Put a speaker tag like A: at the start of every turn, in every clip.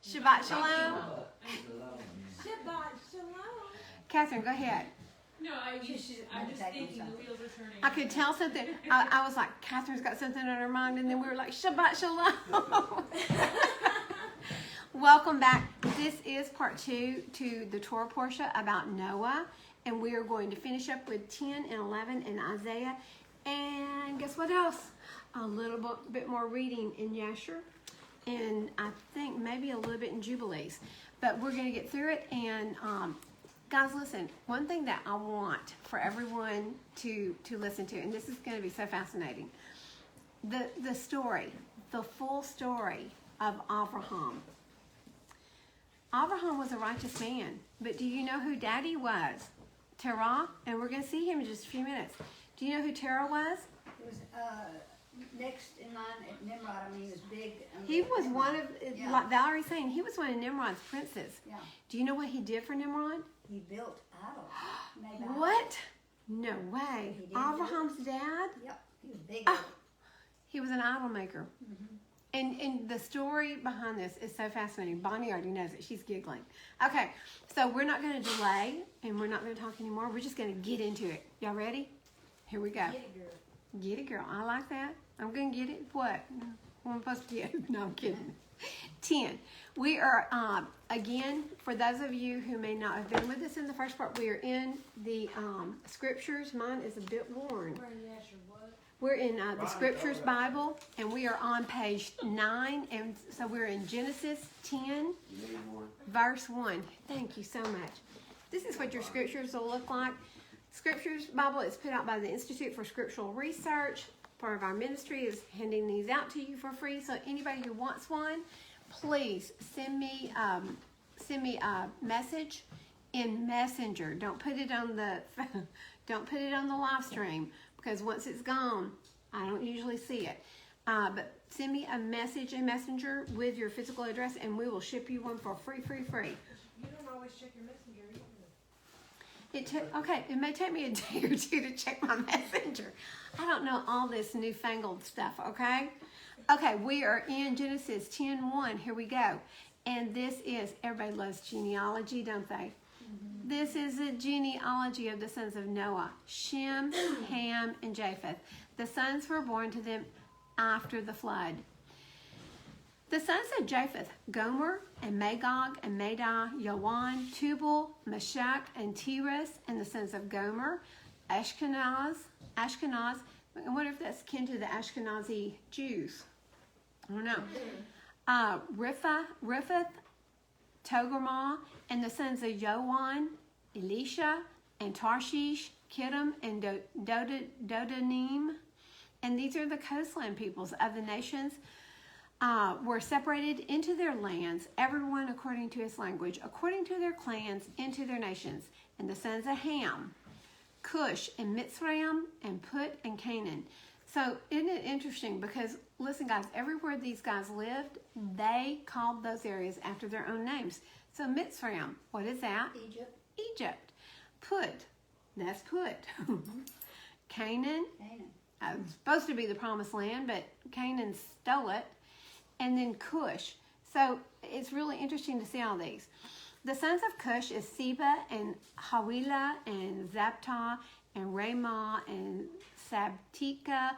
A: Shabbat Shalom.
B: Shabbat Shalom.
A: Catherine, go ahead.
B: No, I'm just thinking the wheels are turning.
A: I could tell something. I was like, Catherine's got something on her mind, and then we were like, Shabbat Shalom. Welcome back. This is part 2 to the Torah portion about Noah, and we are going to finish up with 10 and 11 in Isaiah. And guess what else? A little bit more reading in Yasher, and I think maybe a little bit in Jubilees. But we're going to get through it, and guys, listen, one thing that I want for everyone to listen to, and this is going to be so fascinating, the story, the full story of Abraham. Abraham was a righteous man, but do you know who Daddy was? Terah, and we're going to see him in just a few minutes. Do you know who Terah was?
C: He was next in line at Nimrod. I mean, he was big.
A: He was
C: Nimrod.
A: one of, like Valerie's saying, he was one of Nimrod's princes.
C: Yeah.
A: Do you know what he did for Nimrod?
C: He built idols. Made idols.
A: What? No way.
C: He did.
A: Abraham's dad?
C: Yep. He was big.
A: Oh, he was an idol maker.
C: Mm-hmm.
A: And the story behind this is so fascinating. Bonnie already knows it. She's giggling. Okay, so we're not going to delay, and we're not going to talk anymore. We're just going to get into it. Y'all ready? Here we go.
C: Get it, girl.
A: Get it, girl. I like that. I'm going to get it. What? What am I supposed to get? No, I'm kidding. 10. We are, again, for those of you who may not have been with us in the first part, we are in the scriptures. Mine is a bit worn. We're in the Scriptures Bible, and we are on page 9, and so we're in Genesis 10, verse 1. Thank you so much. This is what your scriptures will look like. Scriptures Bible is put out by the Institute for Scriptural Research. Part of our ministry is handing these out to you for free, so anybody who wants one, please send me a message in Messenger. Don't put it on the live stream, because once it's gone, I don't usually see it. But send me a message in Messenger with your physical address, and we will ship you one for free.
B: You don't always check your messenger either.
A: Okay, it may take me a day or two to check my Messenger. I don't know all this newfangled stuff, okay? Okay, we are in Genesis 10:1. Here we go. And this is, everybody loves genealogy, don't they? Mm-hmm. This is a genealogy of the sons of Noah, Shem, Ham, and Japheth. The sons were born to them after the flood. The sons of Japheth, Gomer, and Magog, and Madai, Yawan, Tubal, Meshach, and Tiras, and the sons of Gomer, Ashkenaz. I wonder if that's kin to the Ashkenazi Jews. I don't know. Riphath, Togarmah, and the sons of Yoan, Elisha, and Tarshish, Kittim, and Dodanim. And these are the coastland peoples of the nations. Were separated into their lands, everyone according to his language, according to their clans, into their nations. And the sons of Ham, Cush, and Mitzrayim, and Put, and Canaan. So isn't it interesting? Because listen, guys, everywhere these guys lived, they called those areas after their own names. So Mitzrayim, what is that? Egypt. Put, that's Put. Canaan. It was supposed to be the promised land, but Canaan stole it. And then Cush. So it's really interesting to see all these. The sons of Cush is Seba, and Hawilah, and Zaptah, and Ramah, and Sabtika.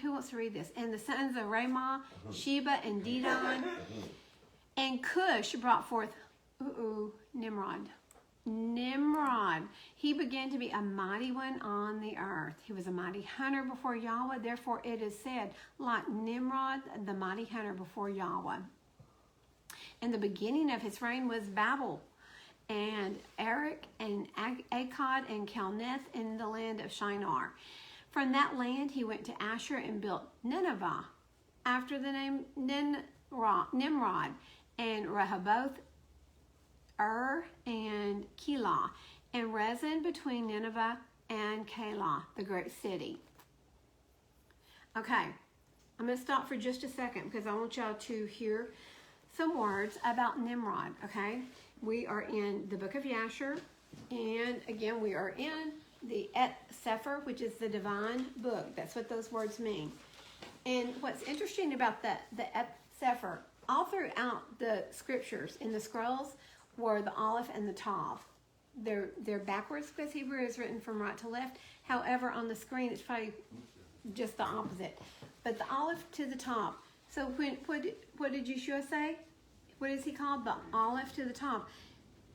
A: Who wants to read this? And the sons of Ramah, Sheba, and Dedan. And Cush brought forth, Nimrod. He began to be a mighty one on the earth. He was a mighty hunter before Yahweh. Therefore it is said, like Nimrod, the mighty hunter before Yahweh. And the beginning of his reign was Babel, and Erech, and Akkad, and Calneth in the land of Shinar. From that land he went to Asher and built Nineveh, after the name Nimrod, and Rehoboth, and Keilah, and Rezin between Nineveh and Keilah, the great city. Okay, I'm going to stop for just a second because I want y'all to hear some words about Nimrod, okay? We are in the book of Yasher, and again, we are in the Et Sefer, which is the divine book. That's what those words mean. And what's interesting about the Et Sefer all throughout the scriptures in the scrolls were the Aleph and the Tav. They're backwards because Hebrew is written from right to left. However, on the screen it's probably just the opposite. But the Aleph to the Tav. So what did Yeshua say? What is he called? The Aleph to the Tav.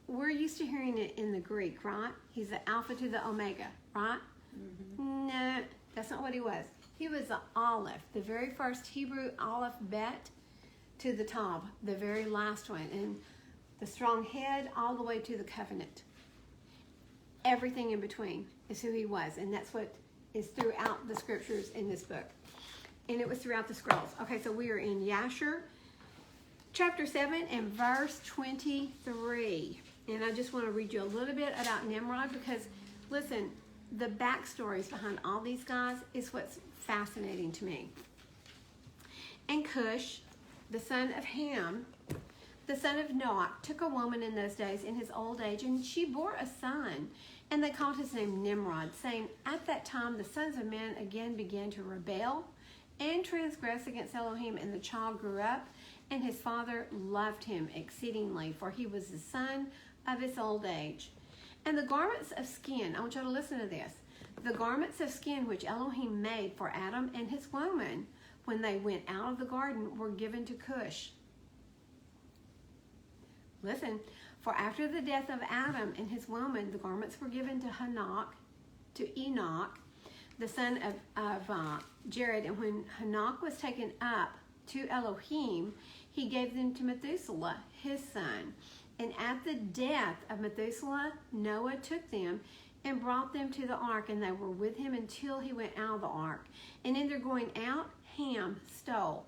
A: We're used to hearing it in the Greek, right? He's the Alpha to the Omega, right? Mm-hmm. No, that's not what he was. He was the Aleph, the very first Hebrew alphabet to the Tav, the very last one. And the strong head all the way to the covenant. Everything in between is who he was. And that's what is throughout the scriptures in this book. And it was throughout the scrolls. Okay, so we are in Yasher, chapter 7 and verse 23. And I just want to read you a little bit about Nimrod because, listen, the backstories behind all these guys is what's fascinating to me. And Cush, the son of Ham, the son of Noah, took a woman in those days in his old age, and she bore a son. And they called his name Nimrod, saying, at that time the sons of men again began to rebel and transgress against Elohim. And the child grew up, and his father loved him exceedingly, for he was the son of his old age. And the garments of skin, I want you to listen to this. The garments of skin which Elohim made for Adam and his woman when they went out of the garden were given to Cush. Listen, for after the death of Adam and his woman, the garments were given to Enoch, the son of Jared. And when Enoch was taken up to Elohim, he gave them to Methuselah, his son. And at the death of Methuselah, Noah took them and brought them to the ark, and they were with him until he went out of the ark. And in their going out, Ham stole.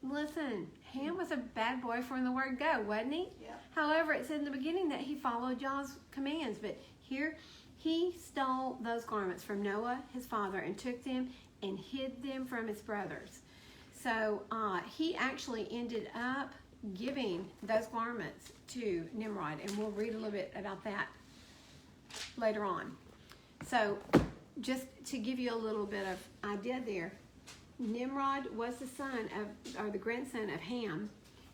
A: Listen, Ham was a bad boy from the word go, wasn't he?
C: Yeah.
A: However, it said in the beginning that he followed Yah's commands. But here, he stole those garments from Noah, his father, and took them and hid them from his brothers. So he actually ended up giving those garments to Nimrod. And we'll read a little bit about that later on. So just to give you a little bit of idea there, Nimrod was the son of, or the grandson of Ham,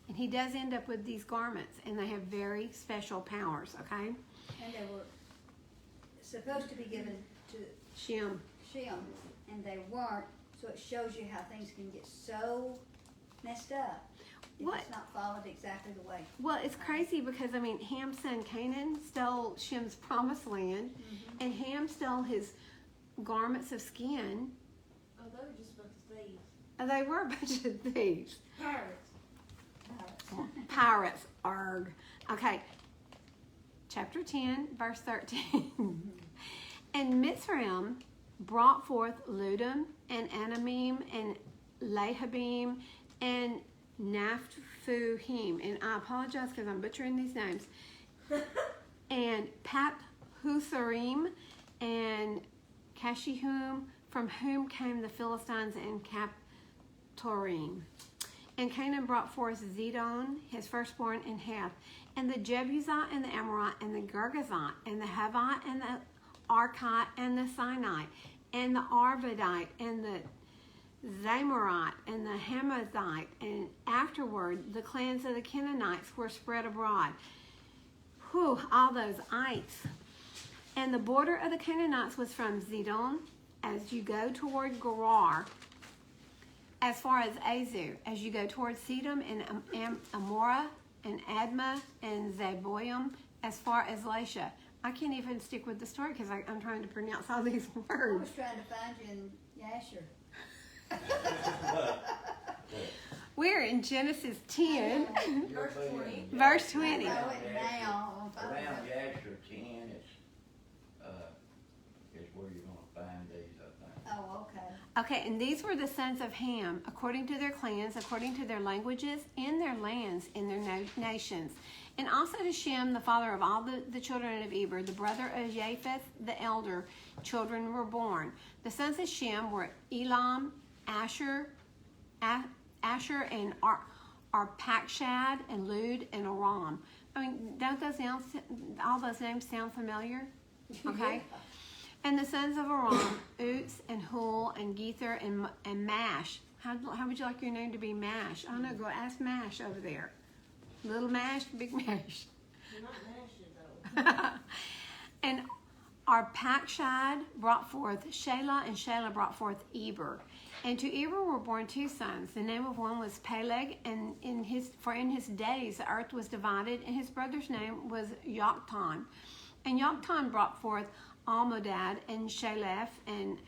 A: and he does end up with these garments, and they have very special powers, okay?
C: And they were supposed to be given to
A: Shem.
C: and they weren't, so it shows you how things can get so messed up if
A: What?
C: it's not followed exactly the way.
A: Well, it's crazy because, I mean, Ham's son Canaan stole Shem's promised land, and Ham stole his garments of skin.
B: Oh, they were just a bunch of thieves.
A: They were a bunch of thieves.
B: Pirates.
A: Pirates, arg. Okay, chapter 10, verse 13. And Mitzrayim brought forth Ludum and Anamim and Lehabim and Naphtuhim. And I apologize because I'm butchering these names. And Paphutharim and Kashihum, from whom came the Philistines and Captorim. And Canaan brought forth Zidon, his firstborn, and Heth, and the Jebusite, and the Amorite, and the Girgazite, and the Hivite, and the Archite, and the Sinite, and the Arvadite, and the Zamorite, and the Hamathite. And afterward, the clans of the Canaanites were spread abroad. Whew, all those ites. And the border of the Canaanites was from Zidon, as you go toward Gerar, as far as Azur, as you go towards Sedom and Amorah and Admah and Zeboim, as far as Lasha. I can't even stick with the story because I'm trying to pronounce all these
C: I
A: words.
C: was trying to find you in Yasher.
A: We're in Genesis 10,
B: Verse 20.
A: verse 20.
C: I know it now. I'm
D: Around
C: finding it.
D: Yasher 10 is where you're gonna find these, I think.
C: Oh, okay.
A: Okay, and these were the sons of Ham, according to their clans, according to their languages, in their lands, in their nations. And also to Shem, the father of all the children of Eber, the brother of Japheth, the elder, children were born. The sons of Shem were Elam, Asher, and Arpachshad, and Lud, and Aram. I mean, don't those names, all those names sound familiar? Okay. And the sons of Aram, Uts, and Hul, and Gether, and Mash. How would you like your name to be? Mash. I don't know. Go ask Mash over there. Little Mash, big Mash.
B: You're not mashed, though.
A: And Arpachshad brought forth Shelah, and Shelah brought forth Eber. And to Eber were born two sons. The name of one was Peleg, and in his days the earth was divided, and his brother's name was Yoktan. And Yoktan brought forth Almodad and Shalef and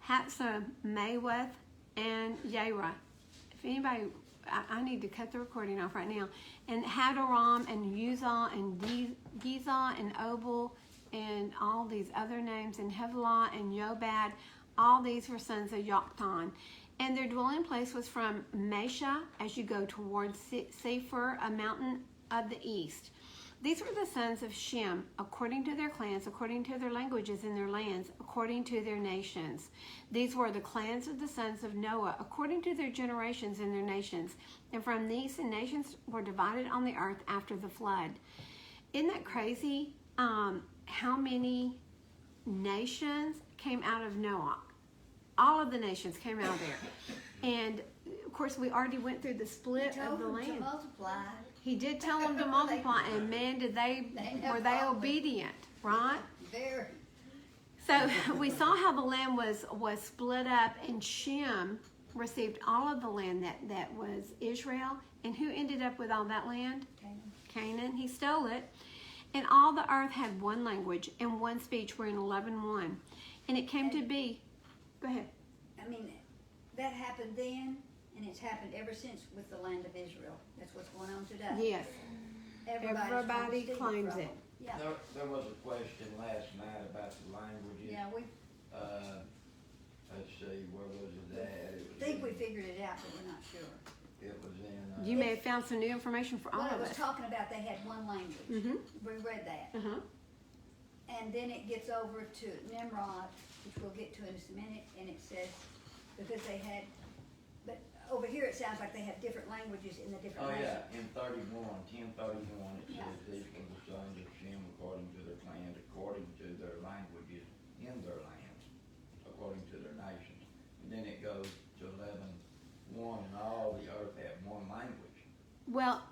A: Hatzamaweth and Yerah. If anybody, I need to cut the recording off right now. And Hadoram and Uzal and Gizah and Obal and all these other names, and Hevelah and Yobad. All these were sons of Yoktan. And their dwelling place was from Mesha as you go towards Sephir, a mountain of the east. These were the sons of Shem, according to their clans, according to their languages and their lands, according to their nations. These were the clans of the sons of Noah, according to their generations and their nations. And from these the nations were divided on the earth after the flood. Isn't that crazy? How many nations came out of Noah? All of the nations came out of there. And of course, we already went through the split of the
C: To
A: land.
C: multiply.
A: He did tell them to multiply, and man, were they obedient, right?
C: Very.
A: So we saw how the land was split up, and Shem received all of the land that was Israel. And who ended up with all that land? Canaan. He stole it. And all the earth had one language and one speech. We're in 11:1. And it came to be, go ahead.
C: I mean, that happened then, and it's happened ever since with the land of Israel. That's what's going on today.
A: Yes. Everybody
C: trying to steal
A: claims
C: from
A: it.
C: them. Yeah.
D: There was a question last night about the languages.
C: Yeah, we
D: Let's see, where was it at? It was
C: think we
D: in-
C: figured it out, but we're not sure.
D: It was in.
A: You may have found some new information for all
C: Well, it
A: of
C: was
A: us.
C: talking about they had one language.
A: Mhm.
C: We read that.
A: Uh-huh.
C: And then it gets over to Nimrod, which we'll get to in just a minute, and it says, because they had, but over here it sounds like they have different languages in the different
D: Oh,
C: nations.
D: yeah, in 1031, it
C: Yeah.
D: says these were the sons of Shem according to their clans, according to their languages in their lands, according to their nations. And then it goes to 11:1, and all the earth had one language.
A: Well,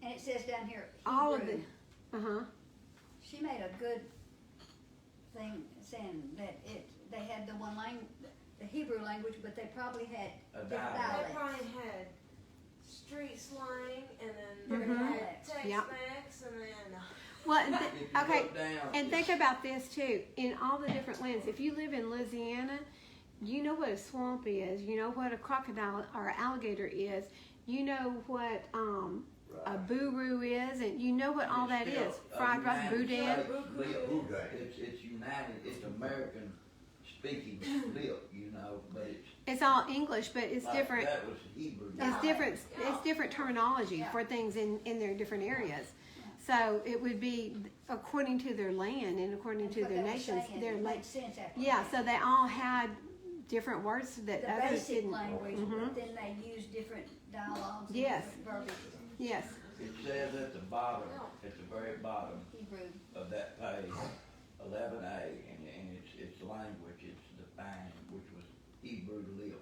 C: And it says down here,
A: all of
C: Hebrew.
A: the, uh-huh.
C: She made a good thing saying that they had the one language, the Hebrew language, but they probably had
D: A
C: different
D: dialect.
B: They
C: dialects.
B: probably had street slang, and then
C: Different
B: they had
C: dialects.
B: Tex-Mex, and then
A: Well, and
D: If you
A: okay,
D: look down,
A: and think
D: it's-
A: about this too. In all the different lands, if you live in Louisiana, you know what a swamp is. You know what a crocodile or alligator is. You know what a buru is, and you know what all that
D: it's
A: is.
D: still a
A: Fried rice,
D: United
A: boudin.
D: States lip. It's United, it's American speaking lip, but it's.
A: It's all English, but it's
D: like,
A: different.
D: That was Hebrew.
A: It's different. It's different terminology for things in their different areas. So it would be according to their land and according
C: That's
A: to
C: what
A: their
C: they were
A: nations.
C: saying.
A: Their
C: It
A: la-
C: made sense after
A: yeah.
C: that.
A: So they all had different words that
C: The
A: others
C: basic
A: didn't.
C: language,
A: Mhm.
C: but then they use different dialogues and
A: Yes.
C: different verbiages.
A: Yes.
D: It says at the bottom, at the very bottom
C: Hebrew.
D: of that page, 11A, and its language, it's defined, which was Hebrew lip.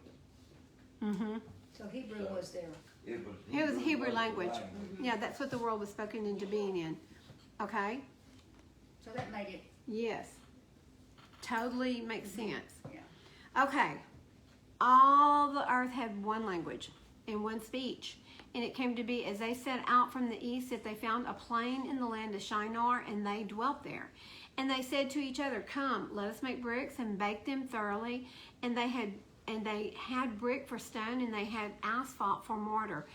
A: Mhm.
C: So Hebrew
D: So-
C: was there.
D: It was
A: Hebrew
D: was the
A: language. Yeah, that's what the world was spoken into being in. Okay.
C: So that made it,
A: Yes. Totally makes sense.
C: yeah.
A: Okay. All the earth had one language and one speech. And it came to be, as they set out from the east, that they found a plain in the land of Shinar, and they dwelt there. And they said to each other, "Come, let us make bricks and bake them thoroughly." And they had brick for stone, and they had asphalt for mortar.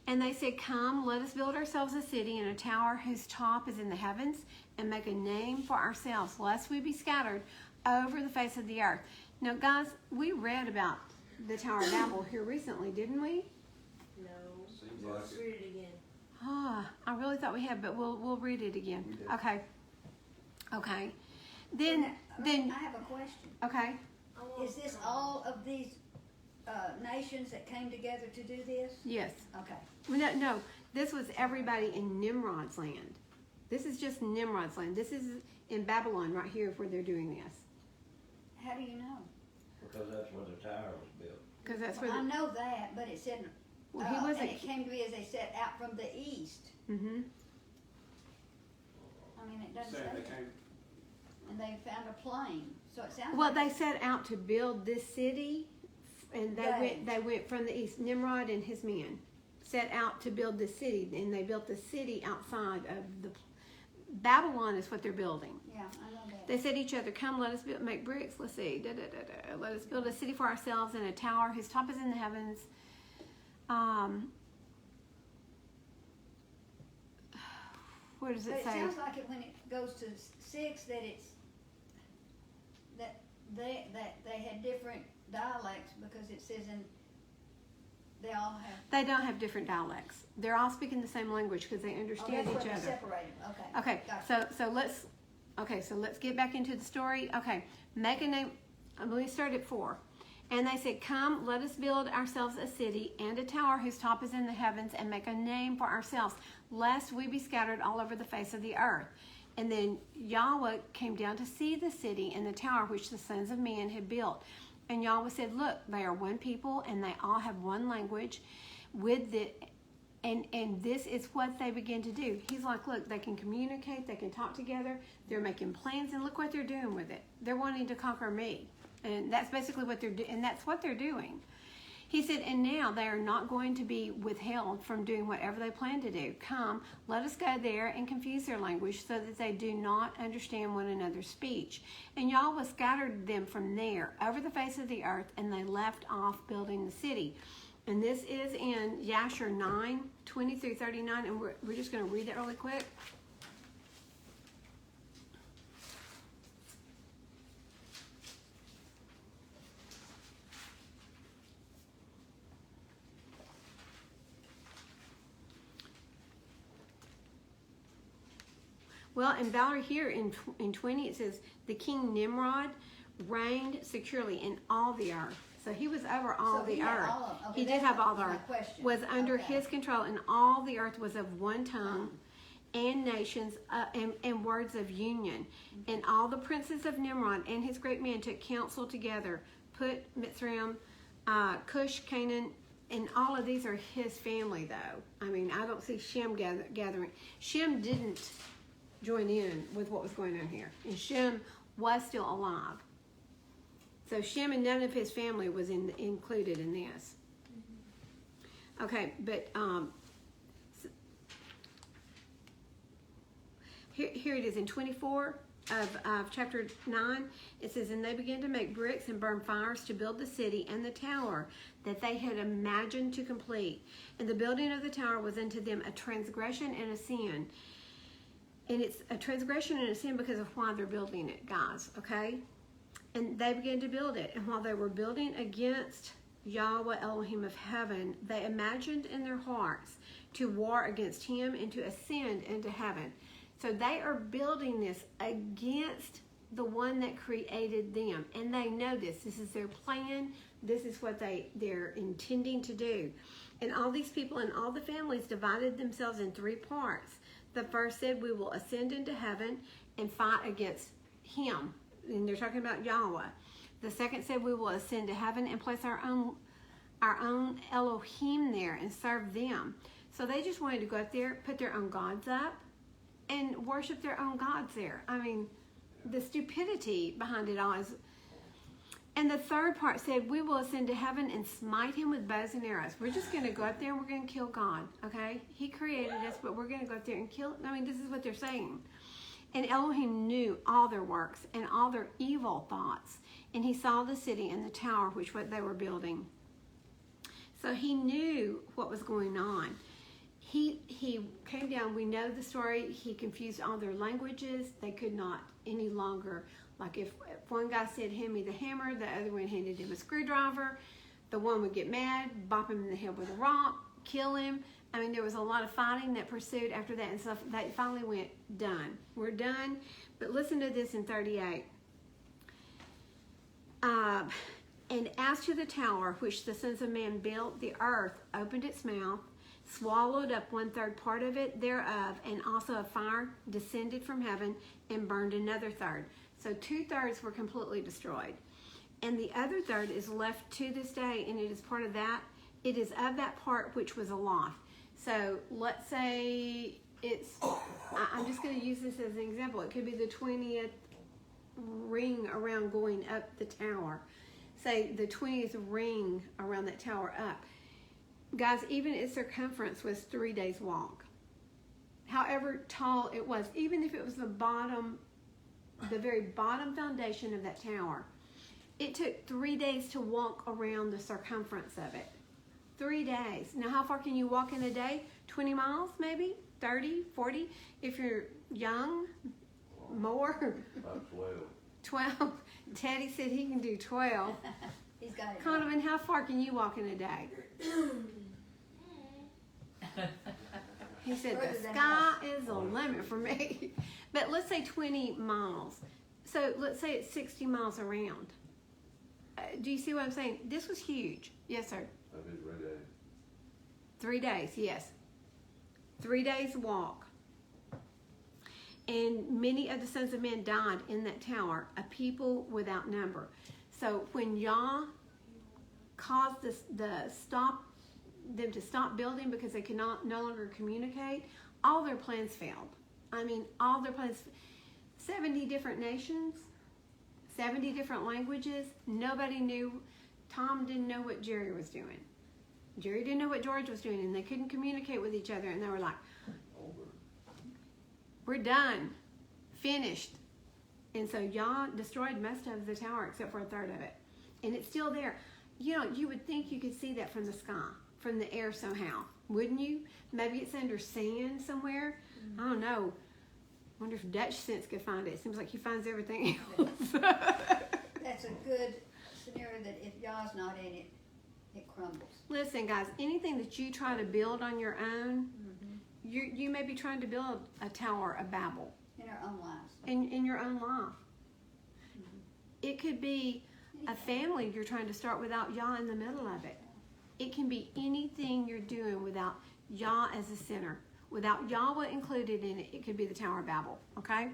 A: And they said, "Come, let us build ourselves a city and a tower whose top is in the heavens, and make a name for ourselves, lest we be scattered over the face of the earth." Now, guys, we read about the Tower of Babel here recently, didn't we?
B: no.
E: Seems like
B: Let's
E: it.
B: read it again.
A: Ah, I really thought we had, but we'll read it again.
E: We did.
A: Okay. Okay.
C: I
A: Then
C: have a question.
A: okay.
B: I want
C: Is this
B: some.
C: all of these nations that came together to do this?
A: Yes.
C: Okay.
A: No. This was everybody in Nimrod's land. This is just Nimrod's land. This is in Babylon right here where they're doing this.
C: How do you know?
D: Because that's where the tower was built.
A: because that's
C: Well, I
A: where.
C: know that, but it said,
A: Well, he
C: and
A: wasn't.
C: it came to me as they said out from the east.
A: Mm-hmm.
C: I mean, it doesn't
E: Say
C: say
E: they
C: that.
E: came,
C: And they found a plane, so it sounds
A: Well,
C: like.
A: they set out to build this city, and they
C: Right.
A: went from the east. Nimrod and his men set out to build this city, and they built the city outside of the. Babylon is what they're building.
C: Yeah, I know that.
A: They said to each other, "Come, let us make bricks. Let's see. Let us build a city for ourselves and a tower whose top is in the heavens." Where does
C: But
A: it
C: it
A: say?
C: sounds like it when it goes to 6 that it's, that they had different dialects because it says they all have.
A: They don't have different dialects. They're all speaking the same language because they
C: Oh,
A: understand
C: that's what
A: each
C: they
A: other.
C: separated, okay.
A: Okay,
C: Gotcha.
A: so let's get back into the story. Okay, make a name. Let me start at 4. And they said, "Come, let us build ourselves a city and a tower whose top is in the heavens, and make a name for ourselves, lest we be scattered all over the face of the earth." And then Yahuah came down to see the city and the tower which the sons of man had built. And Yahuah said, "Look, they are one people, and they all have one language. With the and this is what they begin to do." He's like, "Look, they can communicate, they can talk together, they're making plans, and look what they're doing with it. They're wanting to conquer me." And that's basically what they're doing, and that's what they're doing. He said, "And now they are not going to be withheld from doing whatever they plan to do. Come, let us go there and confuse their language so that they do not understand one another's speech." And Yahweh scattered them from there over the face of the earth, and they left off building the city. And this is in Yashar 9:20-39, and we're just going to read that really quick. Well, and Valerie, here in 20, it says, "The king Nimrod reigned securely in all the earth." So he was over all
C: So
A: the
C: he had
A: earth.
C: all of- okay,
A: He did
C: that's
A: have
C: my-
A: all the
C: my
A: earth.
C: question.
A: Was under
C: Okay.
A: his control, and all the earth was of one tongue and nations and words of union. And all the princes of Nimrod and his great men took counsel together, put Mitzrayim, Cush, Canaan, and all of these are his family, though. I mean, I don't see Shem gathering. Shem didn't join in with what was going on here, and Shem was still alive. So Shem and none of his family was included in this. Okay, but here it is in 24 of chapter 9. It says, "And they began to make bricks and burn fires to build the city and the tower that they had imagined to complete. And the building of the tower was unto them a transgression and a sin." And it's a transgression and a sin because of why they're building it, guys, okay? And they began to build it. And while they were building against Yahweh Elohim of heaven, they imagined in their hearts to war against him and to ascend into heaven. So they are building this against the one that created them. And they know this. This is their plan. This is what they're intending to do. And all these people and all the families divided themselves in 3 parts. The first said, "We will ascend into heaven and fight against him." And they're talking about Yahweh. The second said, "We will ascend to heaven and place our own Elohim there and serve them." So they just wanted to go up there, put their own gods up, and worship their own gods there. I mean, the stupidity behind it all is. And the third part said, "We will ascend to heaven and smite him with bows and arrows." We're just going to go up there and we're going to kill God, okay? He created us, but we're going to go up there and kill. I mean, this is what they're saying. And Elohim knew all their works and all their evil thoughts. And he saw the city and the tower which what they were building. So he knew what was going on. He came down. We know the story. He confused all their languages. They could not any longer. Like if one guy said, "Hand me the hammer," the other one handed him a screwdriver. The one would get mad, bop him in the head with a rock, kill him. I mean, there was a lot of fighting that pursued after that, and so they finally went, "Done. We're done." But listen to this in 38. "And as to the tower which the sons of man built, the earth opened its mouth, swallowed up 1/3 part of it thereof, and also a fire descended from heaven and burned another third." So 2/3 were completely destroyed. and the other third is left to this day, and it is part of that. It is of that part which was aloft. So let's say I'm just going to use this as an example. It could be the 20th ring around going up the tower. Say the 20th ring around that tower up. Guys, even its circumference was 3 days walk. However tall it was, even if it was the very bottom foundation of that tower, it took 3 days to walk around the circumference of it. 3 days. Now, how far can you walk in a day? 20 miles, maybe? 30, 40? If you're young, more?
E: About 12.
A: 12. Teddy said he can do 12.
C: He's got it.
A: Conovan, how far can you walk in a day? He said
C: Further
A: the
C: than
A: sky is the limit for me. But let's say 20 miles. So let's say it's 60 miles around. Do you see what I'm saying? This was huge. Yes, sir.
E: That'd be 3 days.
A: 3 days, yes. 3 days walk. And many of the sons of men died in that tower, a people without number. So when Yah caused them to stop building because they could no longer communicate, all their plans failed. I mean, all their plans. 70 different nations, 70 different languages. Nobody knew. Tom didn't know what Jerry was doing. Jerry didn't know what George was doing, and they couldn't communicate with each other. And they were like, "We're done, finished." And so Yah destroyed most of the tower except for a third of it, and it's still there. You know, you would think you could see that from the sky, from the air somehow, wouldn't you? Maybe it's under sand somewhere. I don't know. Wonder if Dutch Sense could find it. It seems like he finds everything else.
C: That's a good scenario that if Yah's not in it, it crumbles.
A: Listen, guys, anything that you try to build on your own, you may be trying to build a tower of Babel
C: In our own lives.
A: in your own life. It could be a family you're trying to start without Yah in the middle of it. It can be anything you're doing without Yah as a center. Without Yahweh included in it, it could be the Tower of Babel, okay?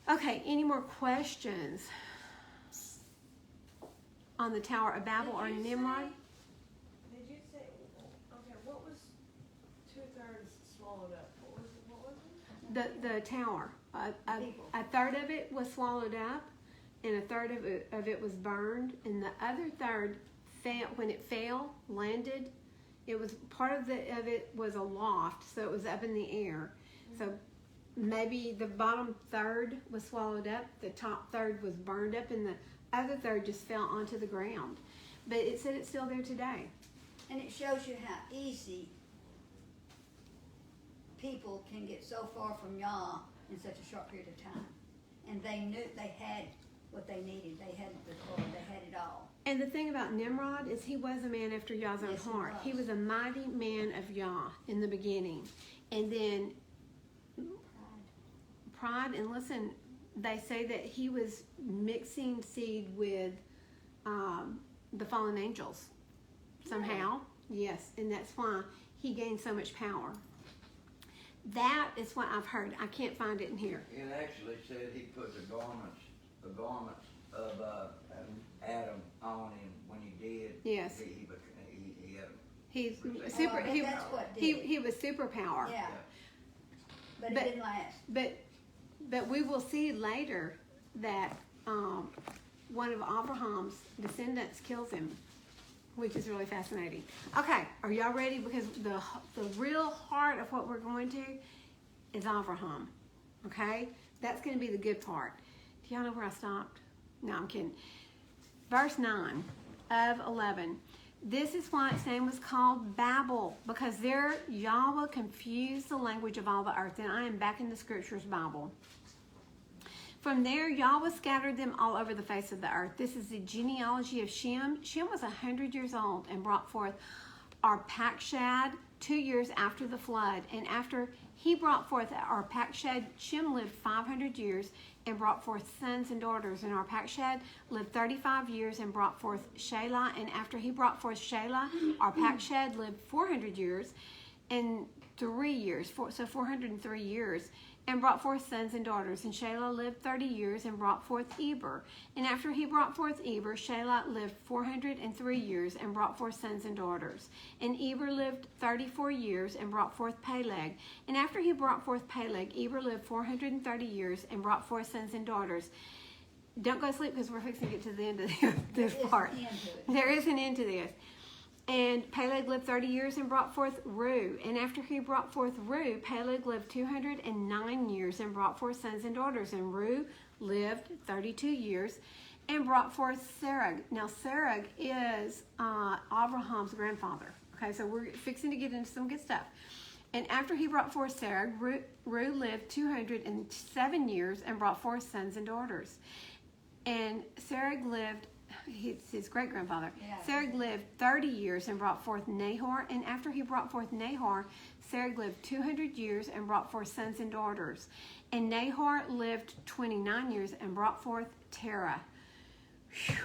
A: Okay, any more questions on the Tower of Babel or
B: Did you
A: Nimrod?
B: Did you say, okay, what was 2/3 swallowed up? What was it?
A: The tower.
C: People.
A: A third of it was swallowed up, and a third of it was burned, and the other third, when it fell, landed, it was part of it was aloft, so it was up in the air. So maybe the bottom third was swallowed up, the top third was burned up, and the other third just fell onto the ground. But it said it's still there today.
C: And it shows you how easy people can get so far from Yah in such a short period of time. And they knew they had what they needed. They had the Torah, they had it all.
A: And the thing about Nimrod is he was a man after Yah's own
C: Yes, he
A: heart.
C: was.
A: He was a mighty man of Yah in the beginning. And then pride, and listen, they say that he was mixing seed with the fallen angels somehow. Yes, and that's why he gained so much power. That is what I've heard. I can't find it in here.
D: It actually said he put the garments of Adam on him when he did.
A: Yes.
D: He had
A: He's
D: Oh,
A: super.
C: I bet that's what did it.
A: He was superpower.
C: Yeah. But
A: But-
C: it didn't last.
A: But we will see later that one of Abraham's descendants kills him, which is really fascinating. Okay, are y'all ready? Because the real heart of what we're going to is Abraham. Okay, that's going to be the good part. Do y'all know where I stopped? No, I'm kidding. Verse 9 of 11. This is why its name was called Babel, because there Yahweh confused the language of all the earth. And I am back in the Scriptures Bible. From there, Yahweh scattered them all over the face of the earth. This is the genealogy of Shem. Shem was 100 years old and brought forth Arpachshad 2 years after the flood. And after he brought forth Arpachshad, Shem lived 500 years and brought forth sons and daughters. And Arpachshad lived 35 years and brought forth Shelah. And after he brought forth Shelah, Arpachshad lived 400 years 403 years, so 403 years, and brought forth sons and daughters. And Shelah lived 30 years and brought forth Eber. And after he brought forth Eber, Shelah lived 403 years and brought forth sons and daughters. And Eber lived 34 years and brought forth Peleg. And after he brought forth Peleg, Eber lived 430 years and brought forth sons and daughters. Don't go to sleep because we're fixing to get to the end of this part. There is an end to this. And Peleg lived 30 years and brought forth Ru. And after he brought forth Ru, Peleg lived 209 years and brought forth sons and daughters. And Ru lived 32 years and brought forth Serug. Now, Serug is Abraham's grandfather. Okay, so we're fixing to get into some good stuff. And after he brought forth Serug, Ru lived 207 years and brought forth sons and daughters. And Serug lived, his great-grandfather,
C: Yeah.
A: Serug lived 30 years and brought forth Nahor. And after he brought forth Nahor, Serug lived 200 years and brought forth sons and daughters. And Nahor lived 29 years and brought forth Terah. Whew.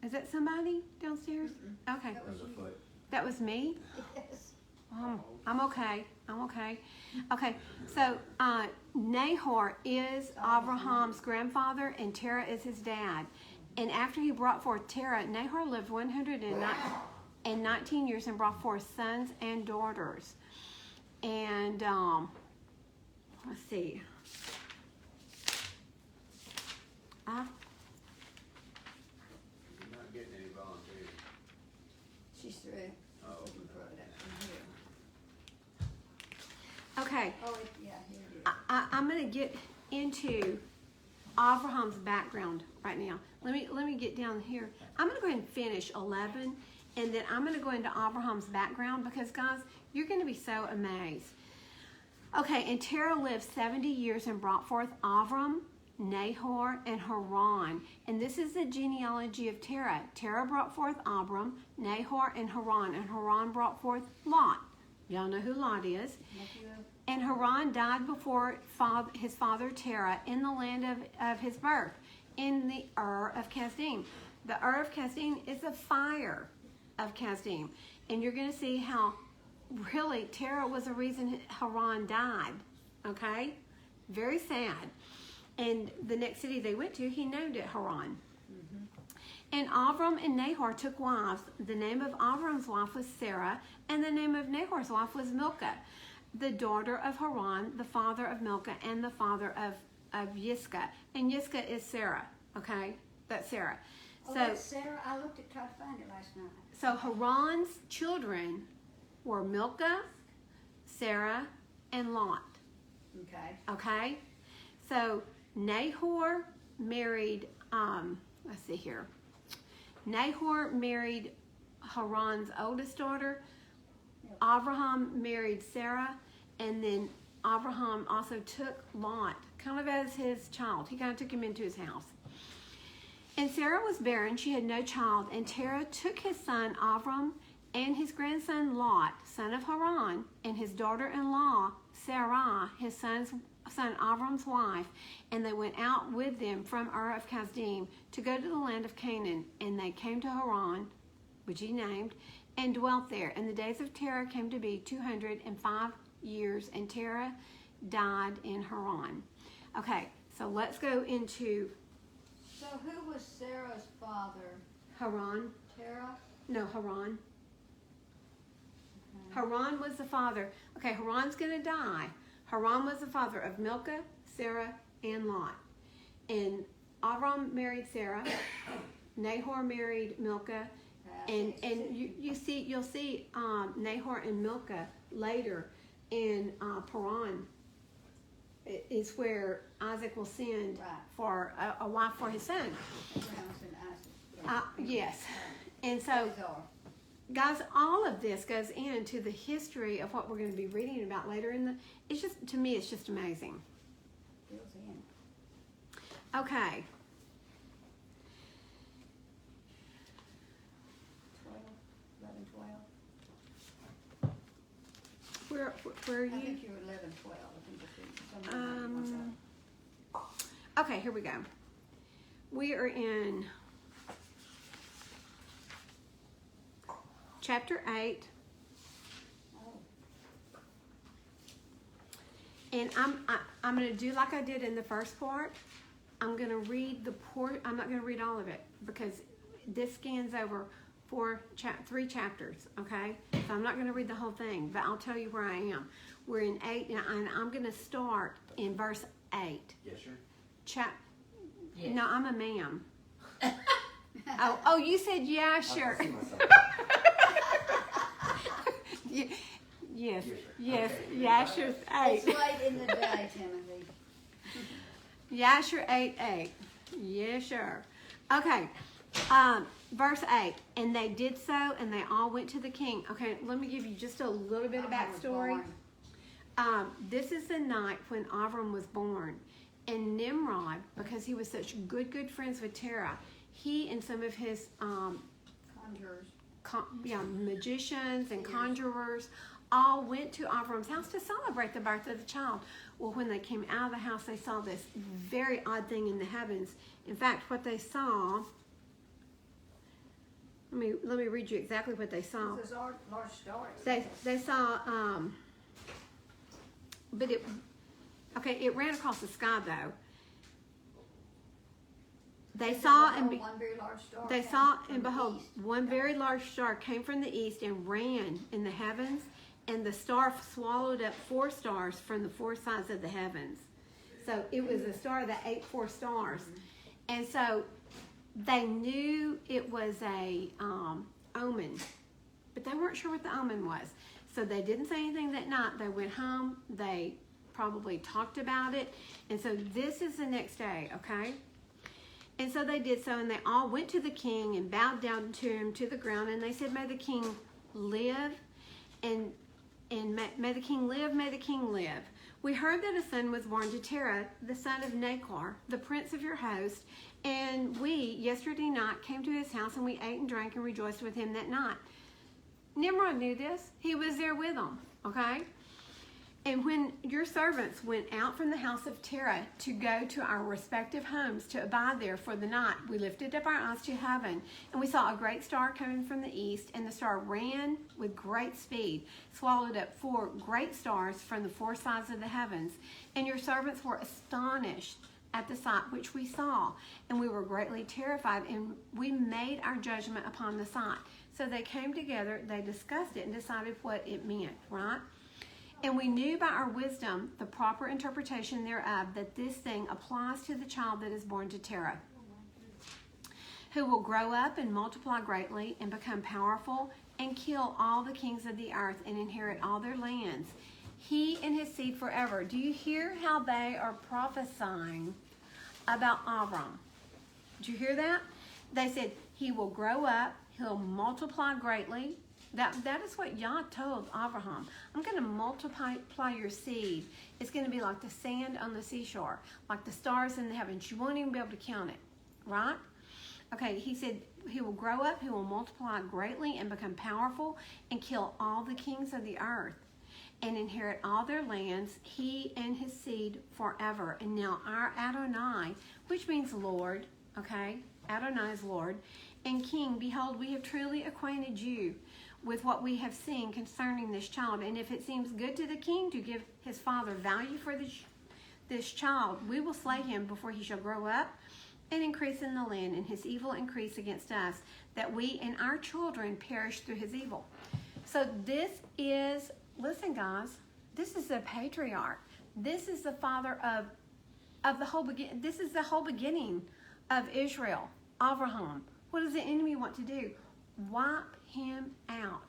A: Is that somebody downstairs? Okay.
C: That was you.
A: That was me?
C: Yes.
A: I'm okay. I'm okay. Okay, so Nahor is Abraham's grandfather and Terah is his dad. And after he brought forth Terah, Nahor lived 119 years and brought forth sons and daughters. And let's see.
E: You're not getting any volunteers.
C: She's through.
E: Oh,
C: Looking for it up in here.
A: Okay,
C: Oh, yeah, here it is.
A: I'm going to get into Abraham's background right now. Let me get down here. I'm going to go ahead and finish 11, and then I'm going to go into Abraham's background because, guys, you're going to be so amazed. Okay, and Terah lived 70 years and brought forth Avram, Nahor, and Haran. And this is the genealogy of Terah. Terah brought forth Abram, Nahor, and Haran brought forth Lot. Y'all know who Lot is. And Haran died before his father Terah in the land of his birth, in the Ur of Kasdim. The Ur of Kasdim is the fire of Kasdim. And you're going to see how really Terah was the reason Haran died. Okay? Very sad. And the next city they went to, he named it Haran. And Avram and Nahor took wives. The name of Avram's wife was Sarah, and the name of Nahor's wife was Milcah, the daughter of Haran, the father of Milcah, and the father of Yiscah. And Yiscah is Sarah, okay? That's Sarah.
C: Oh,
A: So,
C: that's Sarah. I looked at, tried to find it last night.
A: so Haran's children were Milcah, Sarah, and Lot,
C: Okay.
A: okay? So Nahor married, let's see here. Nahor married Haran's oldest daughter. Abraham married Sarah, and then Abraham also took Lot, kind of as his child. He kind of took him into his house. And Sarah was barren. She had no child. And Terah took his son Abram and his grandson Lot, son of Haran, and his daughter-in-law Sarah, his son Abram's wife, and they went out with them from Ur of Kasdim to go to the land of Canaan. And they came to Haran, which he named, and dwelt there. And the days of Terah came to be 205 years, and Terah died in Haran. Okay, so let's go into
C: So who was Sarah's father?
A: Haran.
C: Terah?
A: No, Haran. Haran was the father. Okay, Haran's going to die. Haran was the father of Milcah, Sarah, and Lot. And Abram married Sarah. Nahor married Milcah. And you'll see Nahor and Milcah later in Paran is where Isaac will send
C: Right.
A: for a wife for his son.
C: Abraham and Isaac.
A: Yes. And so,
C: Hagar.
A: guys, all of this goes into the history of what we're going to be reading about later in the. It's just, to me, it's just amazing.
C: Fills in.
A: Okay.
C: 12, 11, 12.
A: Where are
C: I
A: you?
C: think you were 11, 12. I think it's somewhere around that.
A: Okay, here we go. We are in chapter 8.
C: Oh,
A: And I'm going to do like I did in the first part. I'm going to read I'm not going to read all of it because this scans over 3 chapters, okay? So I'm not going to read the whole thing, but I'll tell you where I am. We're in 8, and I'm going to start in verse 8.
E: Yes, sir.
F: Yes.
A: No, I'm a ma'am. Oh, you said yeah, sure.
E: I see myself.
A: Yes,
E: sir.
A: yes,
E: Okay.
A: Yasher's 8.
C: it's late in the day, Timothy.
A: Yasher 8:8. Yes, sure. Okay. Verse 8. And they did so, and they all went to the king. Okay, let me give you just a little bit of
C: Avram was
A: backstory.
C: born.
A: This is the night when Avram was born. And Nimrod, because he was such good friends with Terah, he and some of his
C: Conjurers.
A: magicians and conjurers all went to Avram's house to celebrate the birth of the child. Well, when they came out of the house, they saw this very odd thing in the heavens. In fact, what they saw, let me read you exactly what they saw.
C: Those are large stars.
A: They saw, but it ran across the sky though. They saw and
C: one very large star.
A: they
C: came
A: saw
C: from
A: and
C: the
A: behold,
C: east.
A: one very large star came from the east and ran in the heavens, and the star swallowed up 4 stars from the 4 sides of the heavens. So it was a star that ate 4 stars. And so they knew it was a omen, but they weren't sure what the omen was. So they didn't say anything that night. They went home. They probably talked about it. And so this is the next day, okay? And so they did so, and they all went to the king and bowed down to him to the ground, and they said, "May the king live, and may the king live, may the king live. We heard that a son was born to Terah, the son of Nachor, the prince of your host, and we, yesterday night, came to his house, and we ate and drank and rejoiced with him that night." Nimrod knew this. He was there with them, okay? And when your servants went out from the house of Terah to go to our respective homes to abide there for the night, we lifted up our eyes to heaven, and we saw a great star coming from the east, and the star ran with great speed, swallowed up 4 great stars from the 4 sides of the heavens. And your servants were astonished at the sight which we saw, and we were greatly terrified, and we made our judgment upon the sight. So they came together, they discussed it, and decided what it meant, right? And we knew by our wisdom the proper interpretation thereof, that this thing applies to the child that is born to Terah, who will grow up and multiply greatly and become powerful and kill all the kings of the earth and inherit all their lands, he and his seed forever. Do you hear how they are prophesying about Avram? Did you hear that? They said he will grow up, he'll multiply greatly. That is what Yah told Abraham. I'm going to multiply your seed. It's going to be like the sand on the seashore, like the stars in the heavens. You won't even be able to count it, right? Okay, he said he will grow up, he will multiply greatly and become powerful and kill all the kings of the earth and inherit all their lands, he and his seed forever. And now our Adonai, which means Lord, okay? Adonai is Lord, and King, behold, we have truly acquainted you with what we have seen concerning this child. And if it seems good to the king to give his father value for this child, we will slay him before he shall grow up and increase in the land, and his evil increase against us, that we and our children perish through his evil. So this is, listen guys, this is the patriarch. This is the father of the whole beginning. This is the whole beginning of Israel, Abraham. What does the enemy want to do? Wipe him out.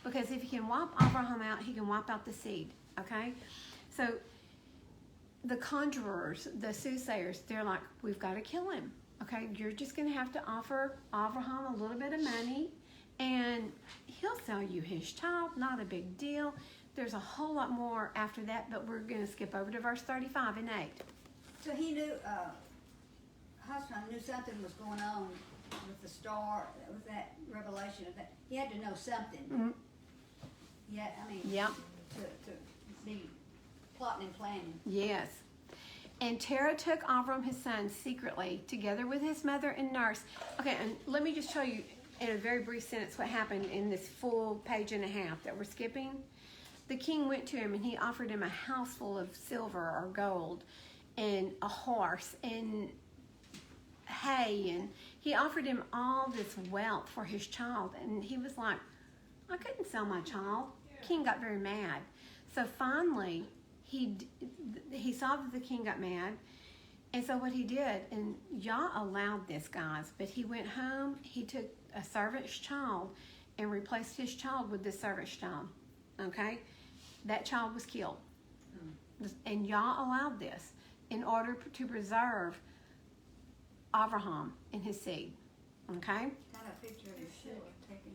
A: Because if he can wipe Abraham out, he can wipe out the seed. Okay? So the conjurers, the soothsayers, they're like, we've got to kill him. Okay? You're just going to have to offer Abraham a little bit of money, and he'll sell you his child. Not a big deal. There's a whole lot more after that, but we're going to skip over to verse 35 and 8.
C: So he knew, Hassan knew something was going on with the star, with that revelation of that. He had to know something.
A: Mm-hmm.
C: Yeah, I mean,
A: Yep.
C: to be plotting and planning.
A: Yes. And Terah took Avram his son secretly, together with his mother and nurse. Okay, and let me just show you in a very brief sentence what happened in this full page and a half that we're skipping. The king went to him and he offered him a house full of silver or gold and a horse and hay, and he offered him all this wealth for his child. And he was like, I couldn't sell my child. King got very mad. So finally, he saw that the king got mad. And so what he did, and Yah allowed this, guys, but he went home, he took a servant's child and replaced his child with this servant's child. Okay? That child was killed. And Yah allowed this in order to preserve Abraham and his seed. Okay?
C: Got a picture of his shoe taken.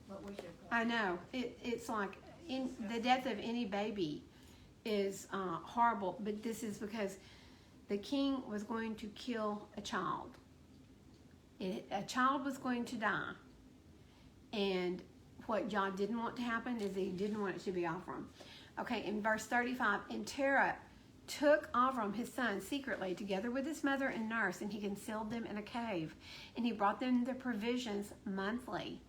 C: What was your
A: I know. It's like the death of any baby is horrible, but this is because the king was going to kill a child. A child was going to die. And what Yah didn't want to happen is he didn't want it to be Avram. Okay, in verse 35, and Terah took Avram, his son, secretly, together with his mother and nurse, and he concealed them in a cave. And he brought them their provisions monthly.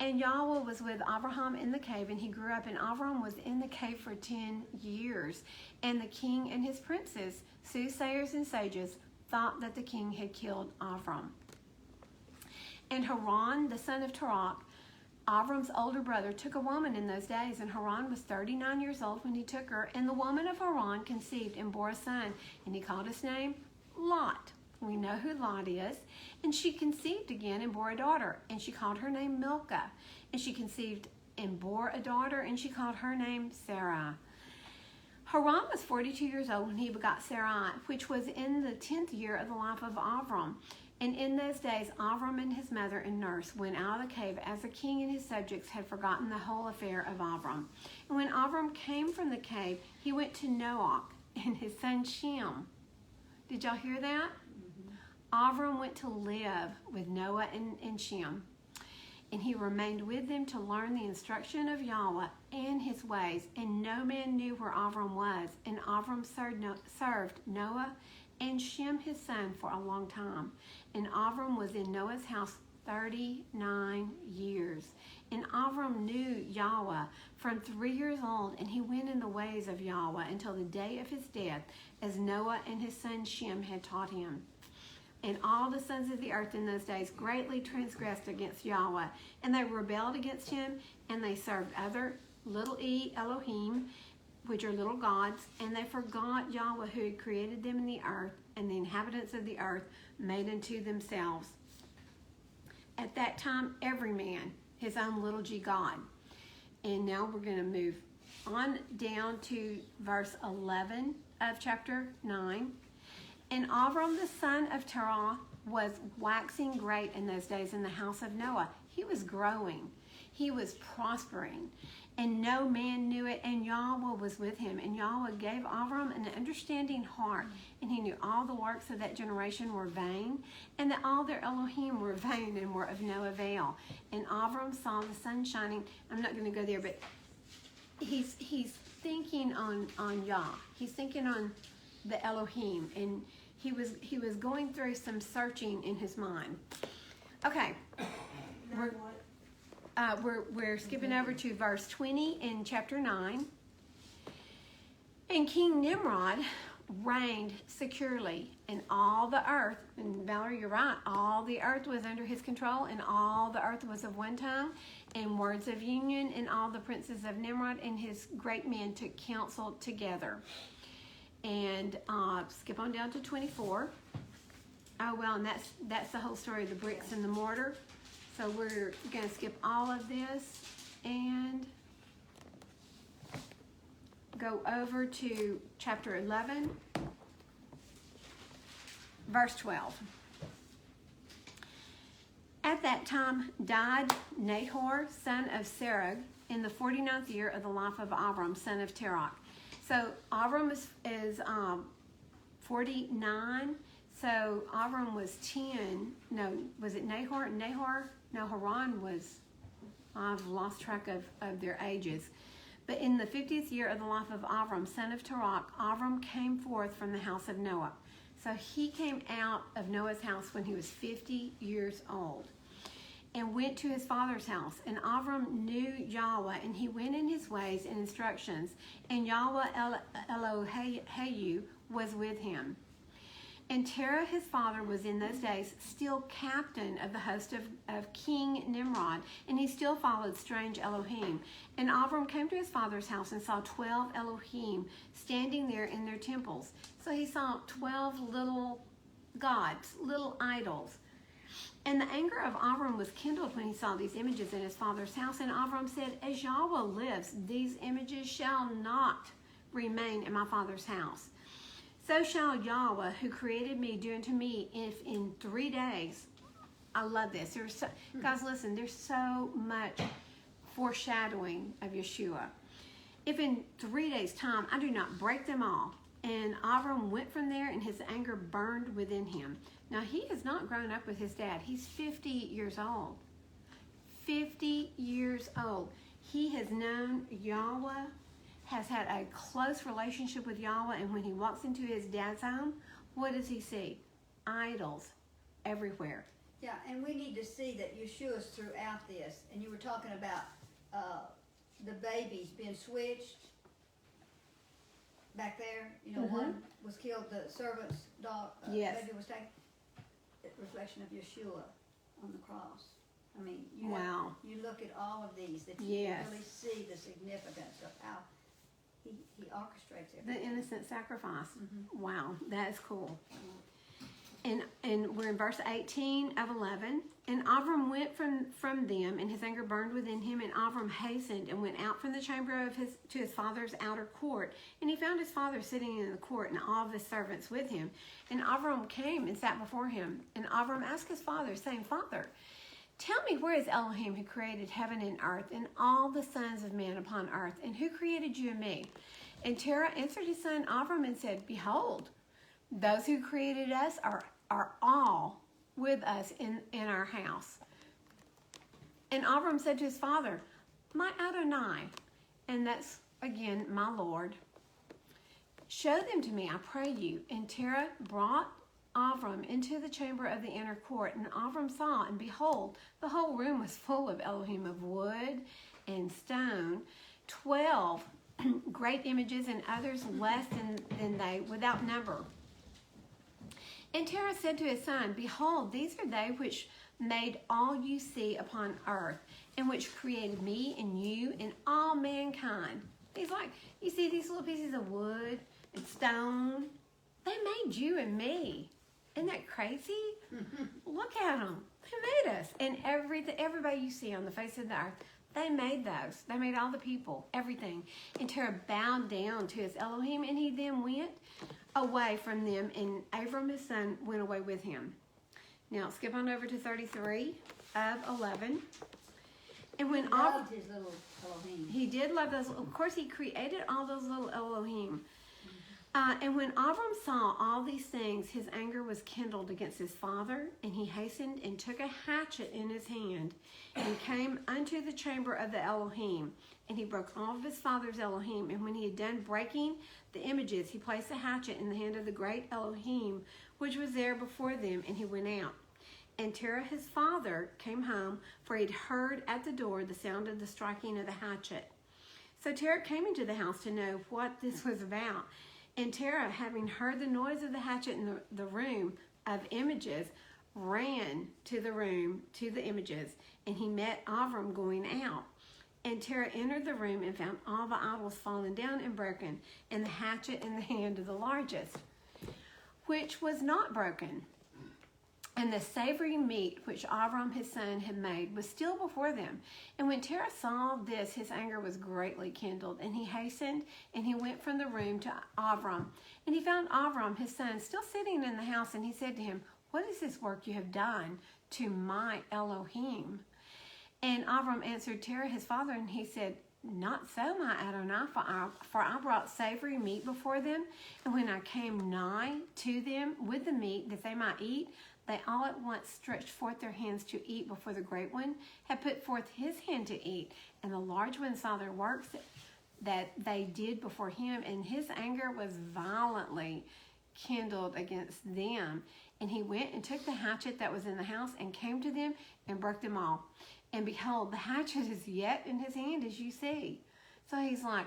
A: And Yahuah was with Abraham in the cave, and he grew up, and Abraham was in the cave for 10 years. And the king and his princes, soothsayers and sages, thought that the king had killed Avram. And Haran, the son of Terah, Avram's older brother, took a woman in those days, and Haran was 39 years old when he took her. And the woman of Haran conceived and bore a son, and he called his name Lot. We know who Lot is. And she conceived again and bore a daughter, and she called her name Milcah. And she conceived and bore a daughter, and she called her name Sarai. Haran was 42 years old when he begot Sarai, which was in the 10th year of the life of Avram. And in those days, Avram and his mother and nurse went out of the cave, as the king and his subjects had forgotten the whole affair of Avram. And when Avram came from the cave, he went to Noach and his son Shem. Did y'all hear that? Avram went to live with Noah and Shem. And he remained with them to learn the instruction of Yahuah and his ways. And no man knew where Avram was. And Avram served Noah and Shem his son for a long time. And Avram was in Noah's house 39 years. And Avram knew Yahuah from 3 years old, and he went in the ways of Yahuah until the day of his death, as Noah and his son Shem had taught him. And all the sons of the earth in those days greatly transgressed against Yahuah, and they rebelled against him, and they served other little e Elohim, which are little gods, and they forgot Yahuah who had created them in the earth, and the inhabitants of the earth made unto themselves at that time every man his own little g god. And now we're going to move on down to verse 11 of chapter 9. And Avram the son of Terah was waxing great in those days in the house of Noah. He was growing. He was prospering. And no man knew it, and Yahuah was with him. And Yahuah gave Avram an understanding heart, and he knew all the works of that generation were vain, and that all their Elohim were vain and were of no avail. And Avram saw the sun shining. I'm not going to go there, but he's thinking on Yah. He's thinking on the Elohim, and he was going through some searching in his mind. Okay. We're skipping over to verse 20 in chapter 9. And King Nimrod reigned securely in all the earth. And Valerie, you're right. All the earth was under his control, and all the earth was of one tongue and words of union. And all the princes of Nimrod and his great men took counsel together. And skip on down to 24. Oh, well, and that's the whole story of the bricks and the mortar. So we're going to skip all of this and go over to chapter 11, verse 12. At that time died Nahor, son of Serug, in the 49th year of the life of Avram, son of Terah. So Avram is 49. So Avram was 10. No, was it Nahor? No, Haran was, I've lost track of their ages. But in the 50th year of the life of Avram, son of Terah, Avram came forth from the house of Noah. So he came out of Noah's house when he was 50 years old. and went to his father's house. And Avram knew Yahuah, and he went in his ways and instructions, and Yahuah Eloheinu was with him. And Terah, his father, was in those days still captain of the host of King Nimrod, and he still followed strange Elohim. And Avram came to his father's house and saw 12 Elohim standing there in their temples. So he saw 12 little gods, little idols. And the anger of Avram was kindled when he saw these images in his father's house. And Avram said, "As Yahuah lives, these images shall not remain in my father's house. So shall Yahuah, who created me, do unto me if in 3 days." I love this. Guys, listen, there's so much foreshadowing of Yeshua. "If in 3 days' time I do not break them all." And Avram went from there, and his anger burned within him. Now, he has not grown up with his dad. He's 50 years old. 50 years old. He has known Yahuah, has had a close relationship with Yahuah, and when he walks into his dad's home, what does he see? Idols everywhere.
C: Yeah, and we need to see that Yeshua's throughout this. And you were talking about the babies being switched back there. You know, one was killed, the servant's dog,
A: Yes.
C: baby was taken. A reflection of Yeshua on the cross. I mean,
A: Wow.
C: You look at all of these, that you
A: Yes.
C: can really see the significance of how he orchestrates everything.
A: The innocent sacrifice. Wow, that is cool. And we're in verse 18 of 11. And Avram went from them, and his anger burned within him. And Avram hastened and went out from the chamber to his father's outer court. And he found his father sitting in the court, and all of his servants with him. And Avram came and sat before him. And Avram asked his father, saying, "Father, tell me, where is Elohim, who created heaven and earth, and all the sons of men upon earth? And who created you and me?" And Terah answered his son Avram and said, "Behold, those who created us are all with us in our house." And Avram said to his father, "My Adonai," and that's again my Lord, "show them to me, I pray you." And Terah brought Avram into the chamber of the inner court, and Avram saw, and behold, the whole room was full of Elohim of wood and stone, 12 great images, and others less than they, without number. And Terah said to his son, "Behold, these are they which made all you see upon earth, and which created me and you and all mankind." He's like, you see these little pieces of wood and stone? They made you and me. Isn't that crazy? Look at them. They made us. And everybody you see on the face of the earth, they made those. They made all the people, everything. And Terah bowed down to his Elohim, and he then went away from them, and Avram his son went away with him. Now skip on over to 33 of 11. And when
C: He loved his little Elohim.
A: he did love those, of course he created all those little Elohim. And when Avram saw all these things, his anger was kindled against his father, and he hastened and took a hatchet in his hand, and came unto the chamber of the Elohim, and he broke all of his father's Elohim. And when he had done breaking the images, he placed the hatchet in the hand of the great Elohim, which was there before them, and he went out. And Terah his father came home, for he had heard at the door the sound of the striking of the hatchet. So Terah came into the house to know what this was about. And Terah, having heard the noise of the hatchet in the room of images, ran to the room to the images, and he met Avram going out. And Terah entered the room and found all the idols fallen down and broken, and the hatchet in the hand of the largest, which was not broken. And the savory meat which Avram his son had made was still before them. And when Terah saw this, his anger was greatly kindled. And he hastened, and he went from the room to Avram. And he found Avram his son still sitting in the house. And he said to him, "What is this work you have done to my Elohim?" And Avram answered Terah his father, and he said, "Not so, my Adonai, for I brought savory meat before them. And when I came nigh to them with the meat that they might eat, they all at once stretched forth their hands to eat before the great one had put forth his hand to eat. And the large one saw their works that they did before him, and his anger was violently kindled against them. And he went and took the hatchet that was in the house and came to them and broke them all. And behold, the hatchet is yet in his hand, as you see. So he's like,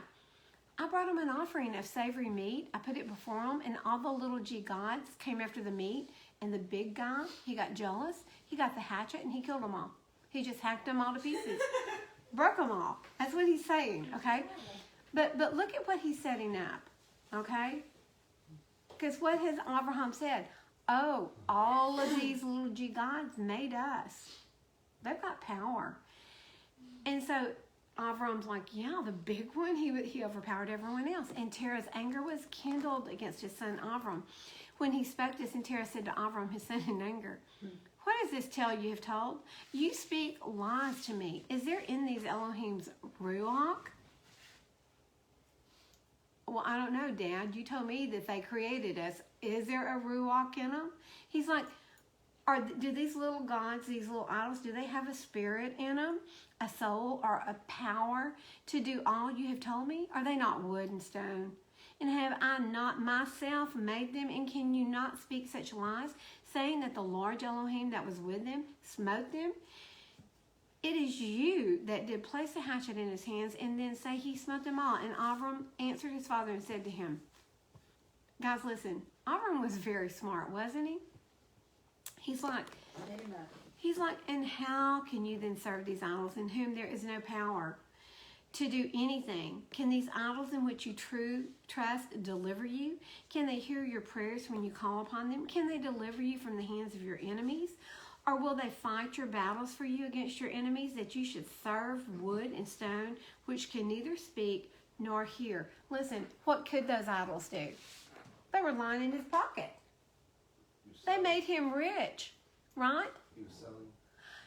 A: I brought him an offering of savory meat. I put it before him, and all the little g gods came after the meat. And the big guy, he got jealous. He got the hatchet, and he killed them all. He just hacked them all to pieces. Broke them all. That's what he's saying, okay? But look at what he's setting up, okay? Because what has Abraham said? Oh, all of these little g gods made us. They've got power. And so Avram's like, yeah, the big one, he overpowered everyone else. And Terah's anger was kindled against his son Avram. When he spoke this, and Terah said to Avram, his son, in anger, what is this tale you have told? You speak lies to me. Is there in these Elohim's ruach? Well, I don't know, Dad. You told me that they created us. Is there a ruach in them? He's like, do these little gods, these little idols, do they have a spirit in them, a soul, or a power to do all you have told me? Are they not wood and stone? And have I not myself made them? And can you not speak such lies, saying that the large Elohim that was with them smote them? It is you that did place the hatchet in his hands, and then say he smote them all. And Avram answered his father and said to him, guys, listen, Avram was very smart, wasn't he? He's like, and how can you then serve these idols in whom there is no power to do anything? Can these idols in which you trust deliver you? Can they hear your prayers when you call upon them? Can they deliver you from the hands of your enemies? Or will they fight your battles for you against your enemies, that you should serve wood and stone, which can neither speak nor hear? Listen, what could those idols do? They were lying in his pocket. They made him rich, right?
E: He was selling.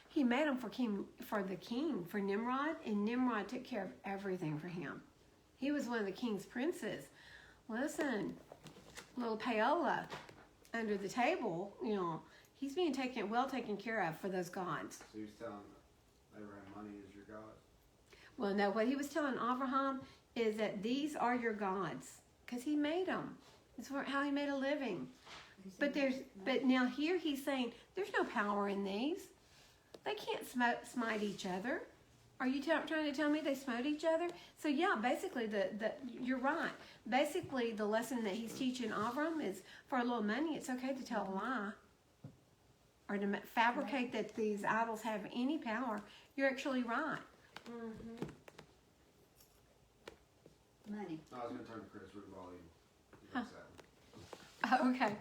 A: He made them for the king, for Nimrod, and Nimrod took care of everything for him. He was one of the king's princes. Listen, little payola under the table, he's being well taken care of for those gods.
E: So he was telling Abraham, money is your God.
A: Well, no, what he was telling Abraham is that these are your gods, because he made them. It's how he made a living. But now here he's saying there's no power in these. They can't smite each other. Are you trying to tell me they smote each other? So yeah, basically you're right. Basically the lesson that he's teaching Avram is, for a little money, it's okay to tell a lie or to fabricate that these idols have any power. You're actually right.
B: Mm-hmm.
C: Money.
E: I was going to turn to Chris root of all evil.
A: Huh. Oh, okay.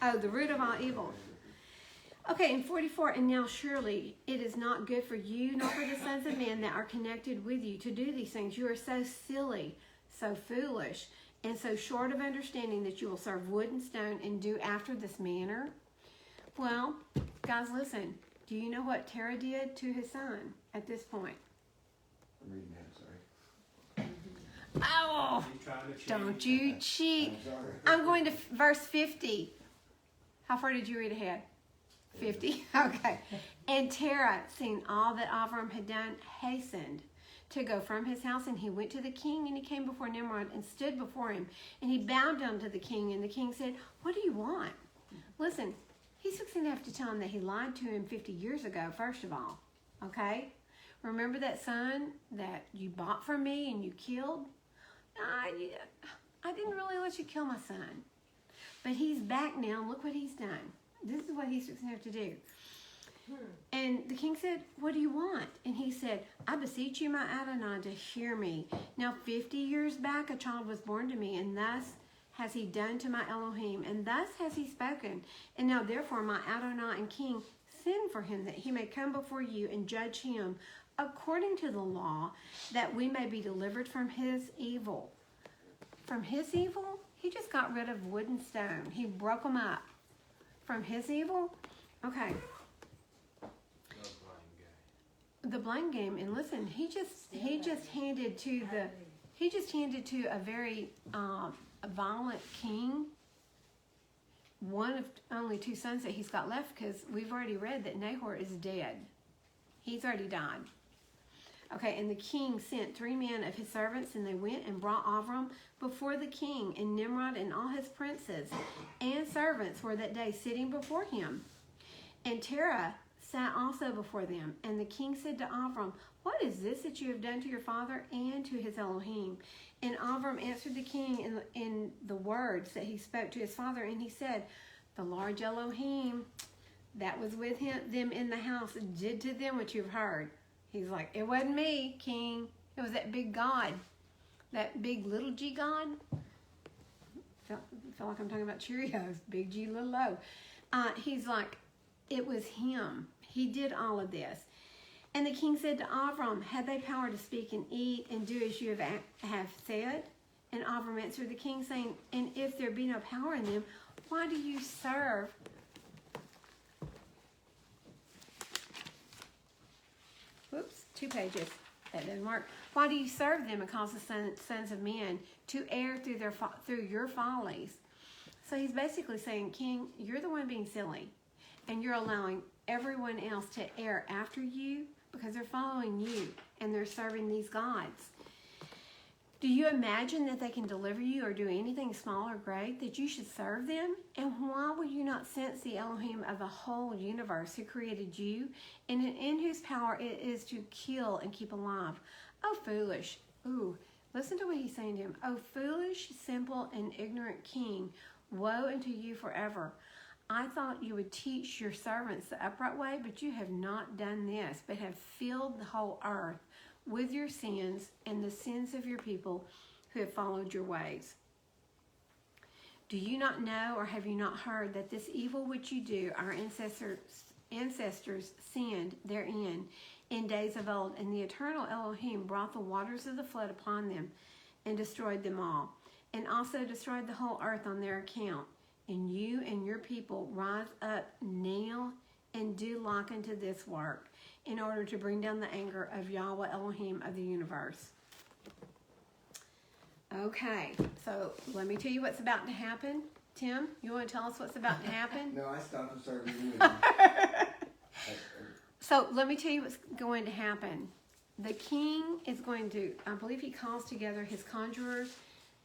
A: Oh, the root of all evil. Okay, in 44, and now surely it is not good for you, nor for the sons of men that are connected with you, to do these things. You are so silly, so foolish, and so short of understanding that you will serve wood and stone and do after this manner. Well, guys, listen. Do you know what Terah did to his son at this point?
E: I'm reading that, sorry.
A: Oh,
E: You trying to cheat?
A: don't you cheat.
D: I'm sorry.
A: I'm going to verse 50. How far did you read ahead? 50? Okay. And Terah, seeing all that Avram had done, hastened to go from his house, and he went to the king, and he came before Nimrod and stood before him, and he bowed down to the king, and the king said, what do you want? Listen, he's fixing to have to tell him that he lied to him 50 years ago, first of all, okay? Remember that son that you bought from me and you killed? I didn't really let you kill my son. But he's back now. Look what he's done. This is what he's fixing to have to do. And the king said, what do you want? And he said, I beseech you, my Adonai, to hear me. Now 50 years back a child was born to me, and thus has he done to my Elohim, and thus has he spoken. And now therefore my Adonai and king, send for him, that he may come before you and judge him according to the law, that we may be delivered from his evil. From his evil? He just got rid of wood and stone. He broke them up. From his evil? Okay. The blame game. And listen, he just handed to a very violent king one of only two sons that he's got left, because we've already read that Nahor is dead. He's already died. Okay, and the king sent 3 men of his servants, and they went and brought Avram before the king, and Nimrod and all his princes and servants were that day sitting before him. And Terah sat also before them. And the king said to Avram, "What is this that you have done to your father and to his Elohim?" And Avram answered the king in the words that he spoke to his father, and he said, "The large Elohim that was with them in the house did to them what you've heard." He's like, "It wasn't me, king. It was that big God, that big little G God." Feel like I'm talking about Cheerios, big G, little O. He's like, it was him. He did all of this. And the king said to Avram, "Had they power to speak and eat and do as you have said?" And Avram answered the king, saying, "And if there be no power in them, why do you serve?" Whoops, 2 pages. That doesn't work. "Why do you serve them and cause the sons of men to err through your follies?" So he's basically saying, "King, you're the one being silly, and you're allowing everyone else to err after you because they're following you and they're serving these gods. Do you imagine that they can deliver you or do anything small or great, that you should serve them? And why will you not sense the Elohim of the whole universe who created you and in whose power it is to kill and keep alive? Oh, foolish." Ooh, listen to what he's saying to him. "Oh, foolish, simple, and ignorant king, woe unto you forever. I thought you would teach your servants the upright way, but you have not done this, but have filled the whole earth with your sins and the sins of your people who have followed your ways. Do you not know, or have you not heard, that this evil which you do, our ancestors sinned therein in days of old, and the eternal Elohim brought the waters of the flood upon them and destroyed them all, and also destroyed the whole earth on their account. And you and your people rise up now and do like unto this work, in order to bring down the anger of Yahuah Elohim of the universe." Okay, so let me tell you what's about to happen. Tim, you want to tell us what's about to happen?
E: No, I stopped and started reading.
A: So let me tell you what's going to happen. The king is going to, I believe he calls together his conjurers.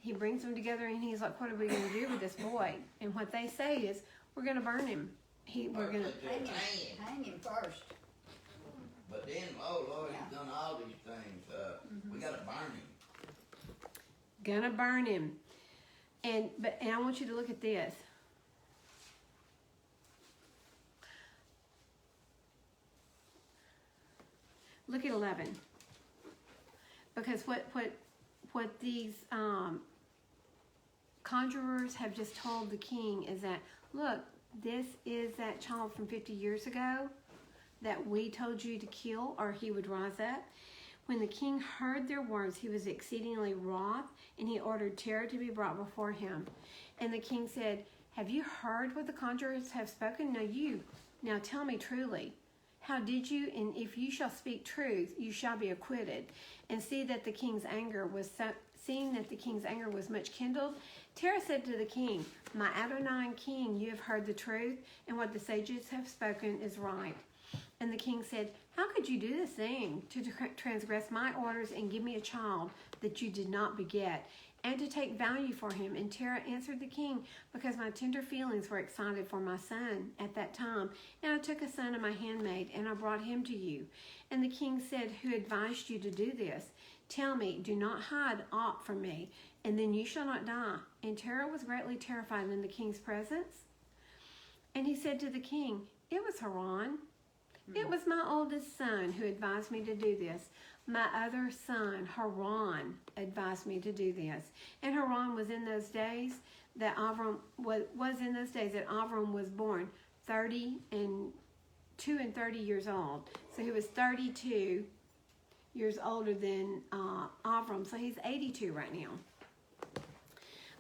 A: He brings them together and he's like, "What are we going to do with this boy?" And what they say is, "We're going to burn him. We're going to
C: Hang him first.
D: But then, oh Lord, he's done all these things. We gotta burn him.
A: And I want you to look at this. Look at 11. Because what these conjurers have just told the king is that, look, this is that child from 50 years ago that we told you to kill, or he would rise up. When the king heard their words, he was exceedingly wroth, and he ordered Terah to be brought before him. And the king said, "Have you heard what the conjurers have spoken? Now tell me truly. How did you? And if you shall speak truth, you shall be acquitted." And seeing that the king's anger was much kindled, Terah said to the king, "My Adonai king, you have heard the truth, and what the sages have spoken is right." And the king said, "How could you do this thing, to transgress my orders and give me a child that you did not beget, and to take value for him?" And Terah answered the king, "Because my tender feelings were excited for my son at that time, and I took a son of my handmaid, and I brought him to you." And the king said, "Who advised you to do this? Tell me, do not hide aught from me, and then you shall not die." And Terah was greatly terrified in the king's presence. And he said to the king, "It was Haran. It was my oldest son who advised me to do this. My other son, Haran, advised me to do this." And Haran was in those days that Avram was born, 32 and 30 years old. So he was 32 years older than Avram. So he's 82 right now.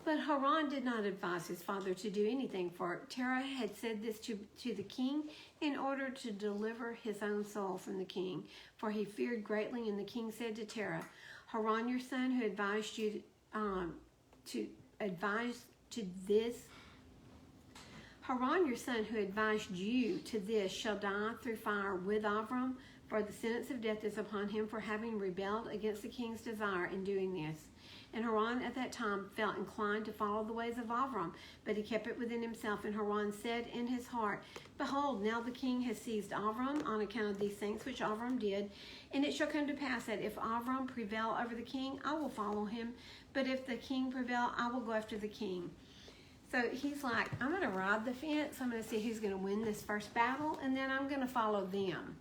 A: But Haran did not advise his father to do anything, for Terah had said this to the king in order to deliver his own soul from the king. For he feared greatly, and the king said to Terah, "Haran, your son, who advised you Haran, your son, who advised you to this, shall die through fire with Avram, for the sentence of death is upon him for having rebelled against the king's desire in doing this. And Haran at that time felt inclined to follow the ways of Avram, but he kept it within himself. And Haran said in his heart, Behold, now the king has seized Avram on account of these things which Avram did. And it shall come to pass that if Avram prevail over the king, I will follow him. But if the king prevail, I will go after the king. So he's like, I'm going to ride the fence. I'm going to see who's going to win this first battle, and then I'm going to follow them.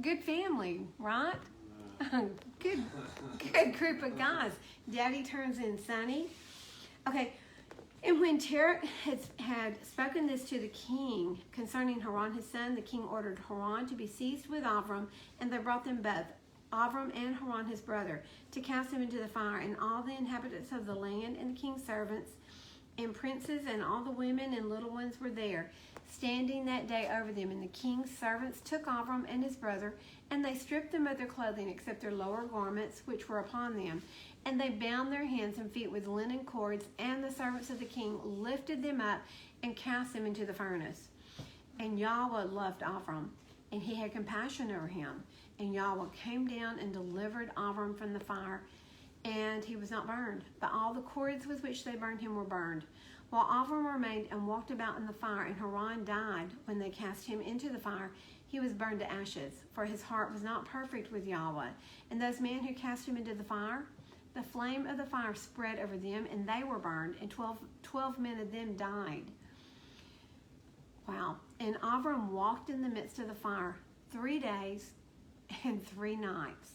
A: Good family, right? Good group of guys. Daddy turns in Sonny. Okay, and when Terach had spoken this to the king concerning Haran his son, the king ordered Haran to be seized with Avram, and they brought them both, Avram and Haran his brother, to cast him into the fire. And all the inhabitants of the land and the king's servants and princes and all the women and little ones were there, standing that day over them. And the king's servants took Avram and his brother, and they stripped them of their clothing except their lower garments which were upon them. And they bound their hands and feet with linen cords, and the servants of the king lifted them up and cast them into the furnace. And Yahuah loved Avram, and he had compassion over him. And Yahuah came down and delivered Avram from the fire, and he was not burned. But all the cords with which they burned him were burned. While Avram remained and walked about in the fire, and Haran died when they cast him into the fire, he was burned to ashes, for his heart was not perfect with Yahuah. And those men who cast him into the fire, the flame of the fire spread over them, and they were burned, and 12 men of them died. Wow. And Avram walked in the midst of the fire 3 days and 3 nights.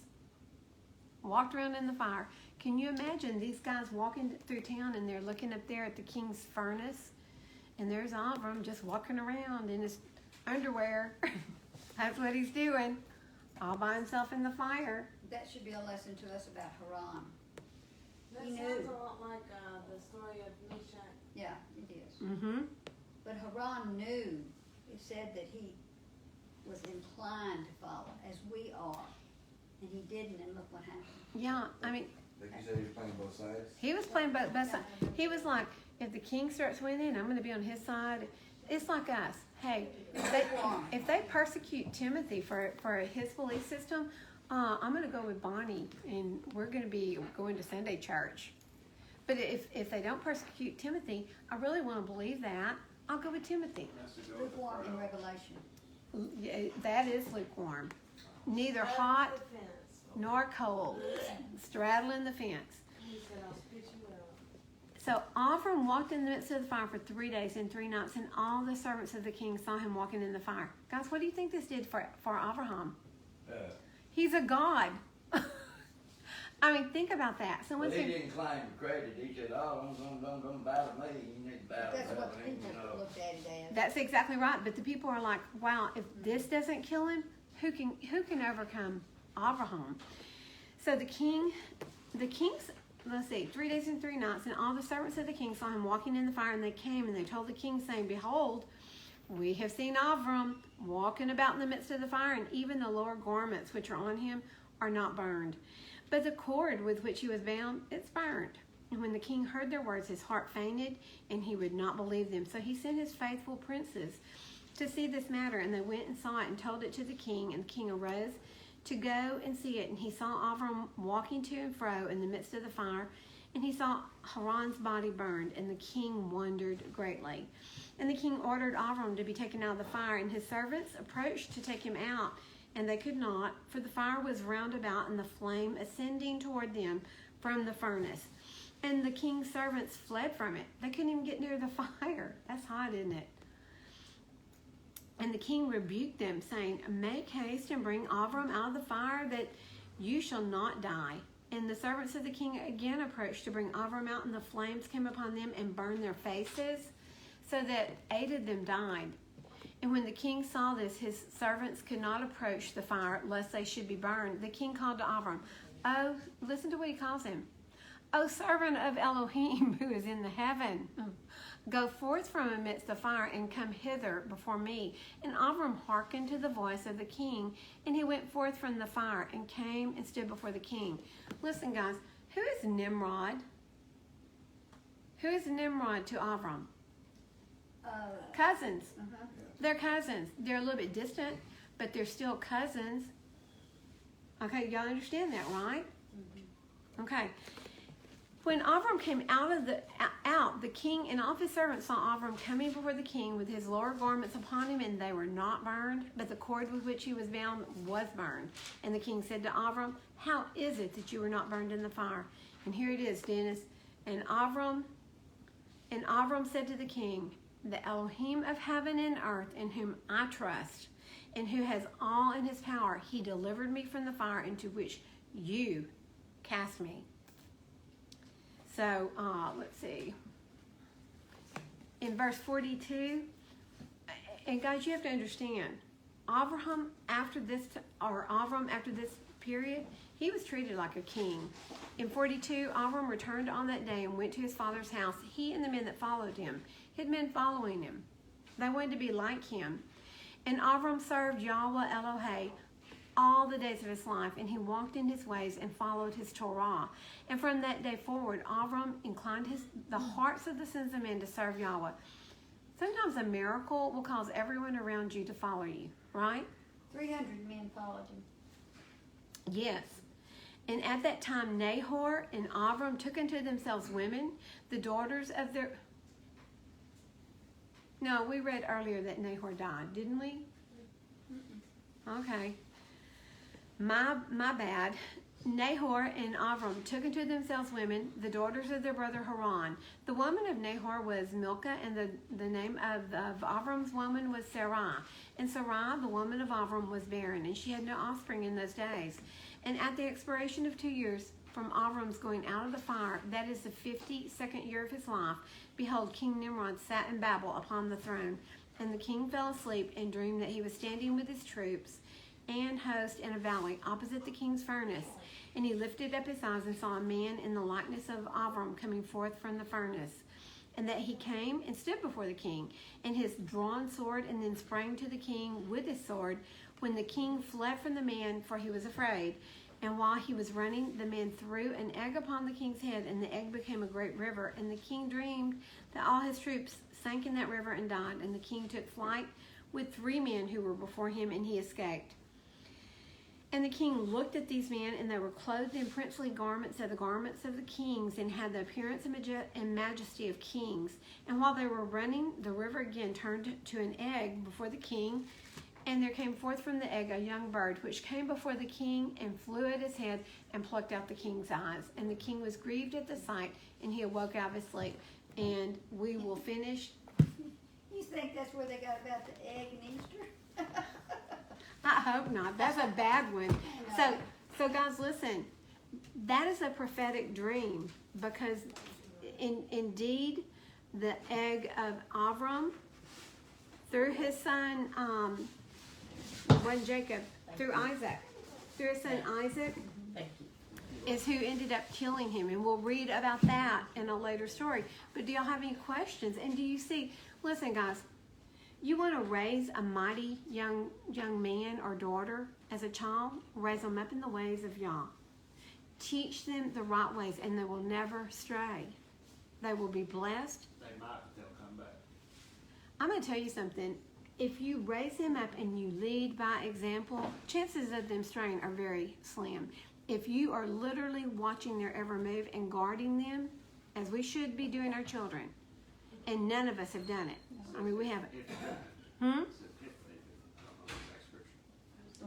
A: Walked around in the fire. Can you imagine these guys walking through town, and they're looking up there at the king's furnace, and there's Avram just walking around in his underwear. That's what he's doing, all by himself in the fire.
C: That should be a lesson to us about Haran.
B: That
C: He
B: sounds
C: knew.
B: a lot like the story of Meshach.
C: Yeah, it is.
A: Mm-hmm.
C: But Haran knew. It said that he was inclined to follow, as we are. And he didn't, and look what happened.
A: Yeah, I mean,
E: Like you said, he was playing both sides.
A: he was playing both sides. He was like, if the king starts winning, I'm going to be on his side. It's like us. Hey, if they persecute Timothy for his belief system, I'm going to go with Bonnie, and we're going to be going to Sunday church. But if they don't persecute Timothy, I really want to believe that. I'll go with Timothy.
C: Lukewarm in Revelation.
A: Yeah, that is lukewarm. Neither hot
B: The fence.
A: nor cold. Straddling the fence.
B: He said, I'll spit you out.
A: So Avram walked in the midst of the fire for 3 days and 3 nights, and all the servants of the king saw him walking in the fire. Guys, what do you think this did for Abraham? He's a god. I mean, think about that. Someone
D: But he
A: said,
D: didn't claim credit. He said, "Oh, don't battle me. You need to battle
C: That's what
D: me."
C: people looked at it as.
A: that's exactly right. But the people are like, wow, if this doesn't kill him, who can overcome Abraham? So the king's, let's see, 3 days and 3 nights, and all the servants of the king saw him walking in the fire, and they came and they told the king, saying, Behold, we have seen Avram walking about in the midst of the fire, and even the lower garments which are on him are not burned. But the cord with which he was bound, it's burned. And when the king heard their words, his heart fainted, and he would not believe them. So he sent his faithful princes to see this matter, and they went and saw it and told it to the king. And the king arose to go and see it, and he saw Avram walking to and fro in the midst of the fire, and he saw Haran's body burned, and the king wondered greatly. And the king ordered Avram to be taken out of the fire, and his servants approached to take him out, and they could not, for the fire was round about, and the flame ascending toward them from the furnace. And the king's servants fled from it. They couldn't even get near the fire. That's hot, isn't it? And the king rebuked them, saying, Make haste and bring Avram out of the fire, that you shall not die. And the servants of the king again approached to bring Avram out, and the flames came upon them and burned their faces, so that 8 of them died. And when the king saw this, his servants could not approach the fire, lest they should be burned. The king called to Avram, Oh, listen to what he calls him. O servant of Elohim, who is in the heaven, go forth from amidst the fire and come hither before me. And Avram hearkened to the voice of the king, and he went forth from the fire and came and stood before the king. Listen, guys, who is Nimrod? Who is Nimrod to Avram? Cousins.
C: Uh-huh.
A: They're cousins. They're a little bit distant, but they're still cousins. Okay, y'all understand that, right? Okay. When Avram came out, the king and all of his servants saw Avram coming before the king with his lower garments upon him, and they were not burned, but the cord with which he was bound was burned. And the king said to Avram, "How is it that you were not burned in the fire?" And here it is, Dennis. And Avram said to the king, "The Elohim of heaven and earth, in whom I trust, and who has all in his power, he delivered me from the fire into which you cast me." So, let's see. In verse 42, and guys, you have to understand, Avram after this period, he was treated like a king. In 42, Avram returned on that day and went to his father's house, he and the men that followed him. He had men following him. They wanted to be like him. And Avram served Yahuah Elohai all the days of his life, and he walked in his ways and followed his Torah. And from that day forward, Avram inclined the hearts of the sons of men to serve Yahweh. Sometimes a miracle will cause everyone around you to follow you, right?
C: 300 men followed him.
A: Yes. And at that time, Nahor and Avram took unto themselves women, the daughters of their... No, we read earlier that Nahor died, didn't we? Okay. My bad. Nahor and Avram took unto themselves women, the daughters of their brother Haran. The woman of Nahor was Milcah, and the name of Avram's woman was Sarai. And Sarai, the woman of Avram, was barren, and she had no offspring in those days. And at the expiration of 2 years from Avram's going out of the fire, that is the 52nd year of his life, behold, King Nimrod sat in Babel upon the throne. And the king fell asleep and dreamed that he was standing with his troops and host in a valley opposite the king's furnace. And he lifted up his eyes and saw a man in the likeness of Avram coming forth from the furnace. And that he came and stood before the king, and his drawn sword, and then sprang to the king with his sword, when the king fled from the man, for he was afraid. And while he was running, the man threw an egg upon the king's head, and the egg became a great river. And the king dreamed that all his troops sank in that river and died. And the king took flight with 3 men who were before him, and he escaped. And the king looked at these men, and they were clothed in princely garments, the garments of the kings, and had the appearance and majesty of kings. And while they were running, the river again turned to an egg before the king. And there came forth from the egg a young bird, which came before the king and flew at his head and plucked out the king's eyes. And the king was grieved at the sight, and he awoke out of his sleep. And we will finish.
C: You think that's where they got about the egg and Easter?
A: I hope not. That's a bad one. So guys, listen. That is a prophetic dream, because indeed the egg of Avram through his son, Jacob, through Isaac, through his son Isaac, is who ended up killing him. And we'll read about that in a later story. But do y'all have any questions? And do you see, listen guys, you want to raise a mighty young man or daughter as a child, raise them up in the ways of Yah. Teach them the right ways, and they will never stray. They will be blessed.
F: They might, but they'll come back.
A: I'm going to tell you something. If you raise them up and you lead by example, chances of them straying are very slim. If you are literally watching their every move and guarding them, as we should be doing our children, and none of us have done it. I mean, we haven't. Hmm?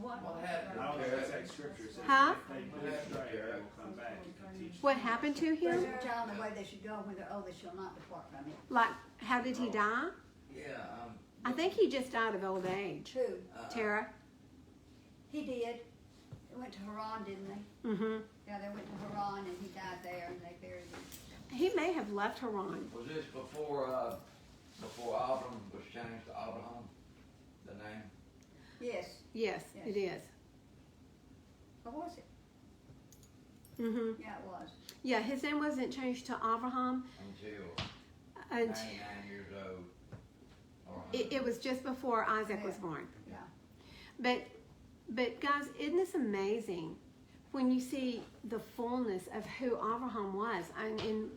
C: What?
D: What happened
F: I don't
D: to
F: know if that's
D: Terry?
F: like scripture. It says
A: Huh?
F: if they do stray, they will come back. You can teach them.
A: What happened to him?
C: Tell them the way they should go when they're old, they shall not depart from it.
A: Like, how did he die?
D: Yeah,
A: I think he just died of old age.
C: Who?
A: Tara?
C: He did. They went to Haran, didn't they?
A: Mm-hmm.
C: Yeah, they went to Haran and he died there and they buried him.
A: He may have left Haran.
D: was this before Abram was changed to Abraham, the name?
C: Yes.
A: Yes,
C: Yes.
A: it is.
C: What was it?
A: Mm-hmm.
C: Yeah, it was.
A: Yeah, his name wasn't changed to Abraham.
D: Until 99 years old. or
A: It was just before Isaac was born.
C: Yeah.
A: But guys, isn't this amazing? when you see the fullness of who Abraham was, and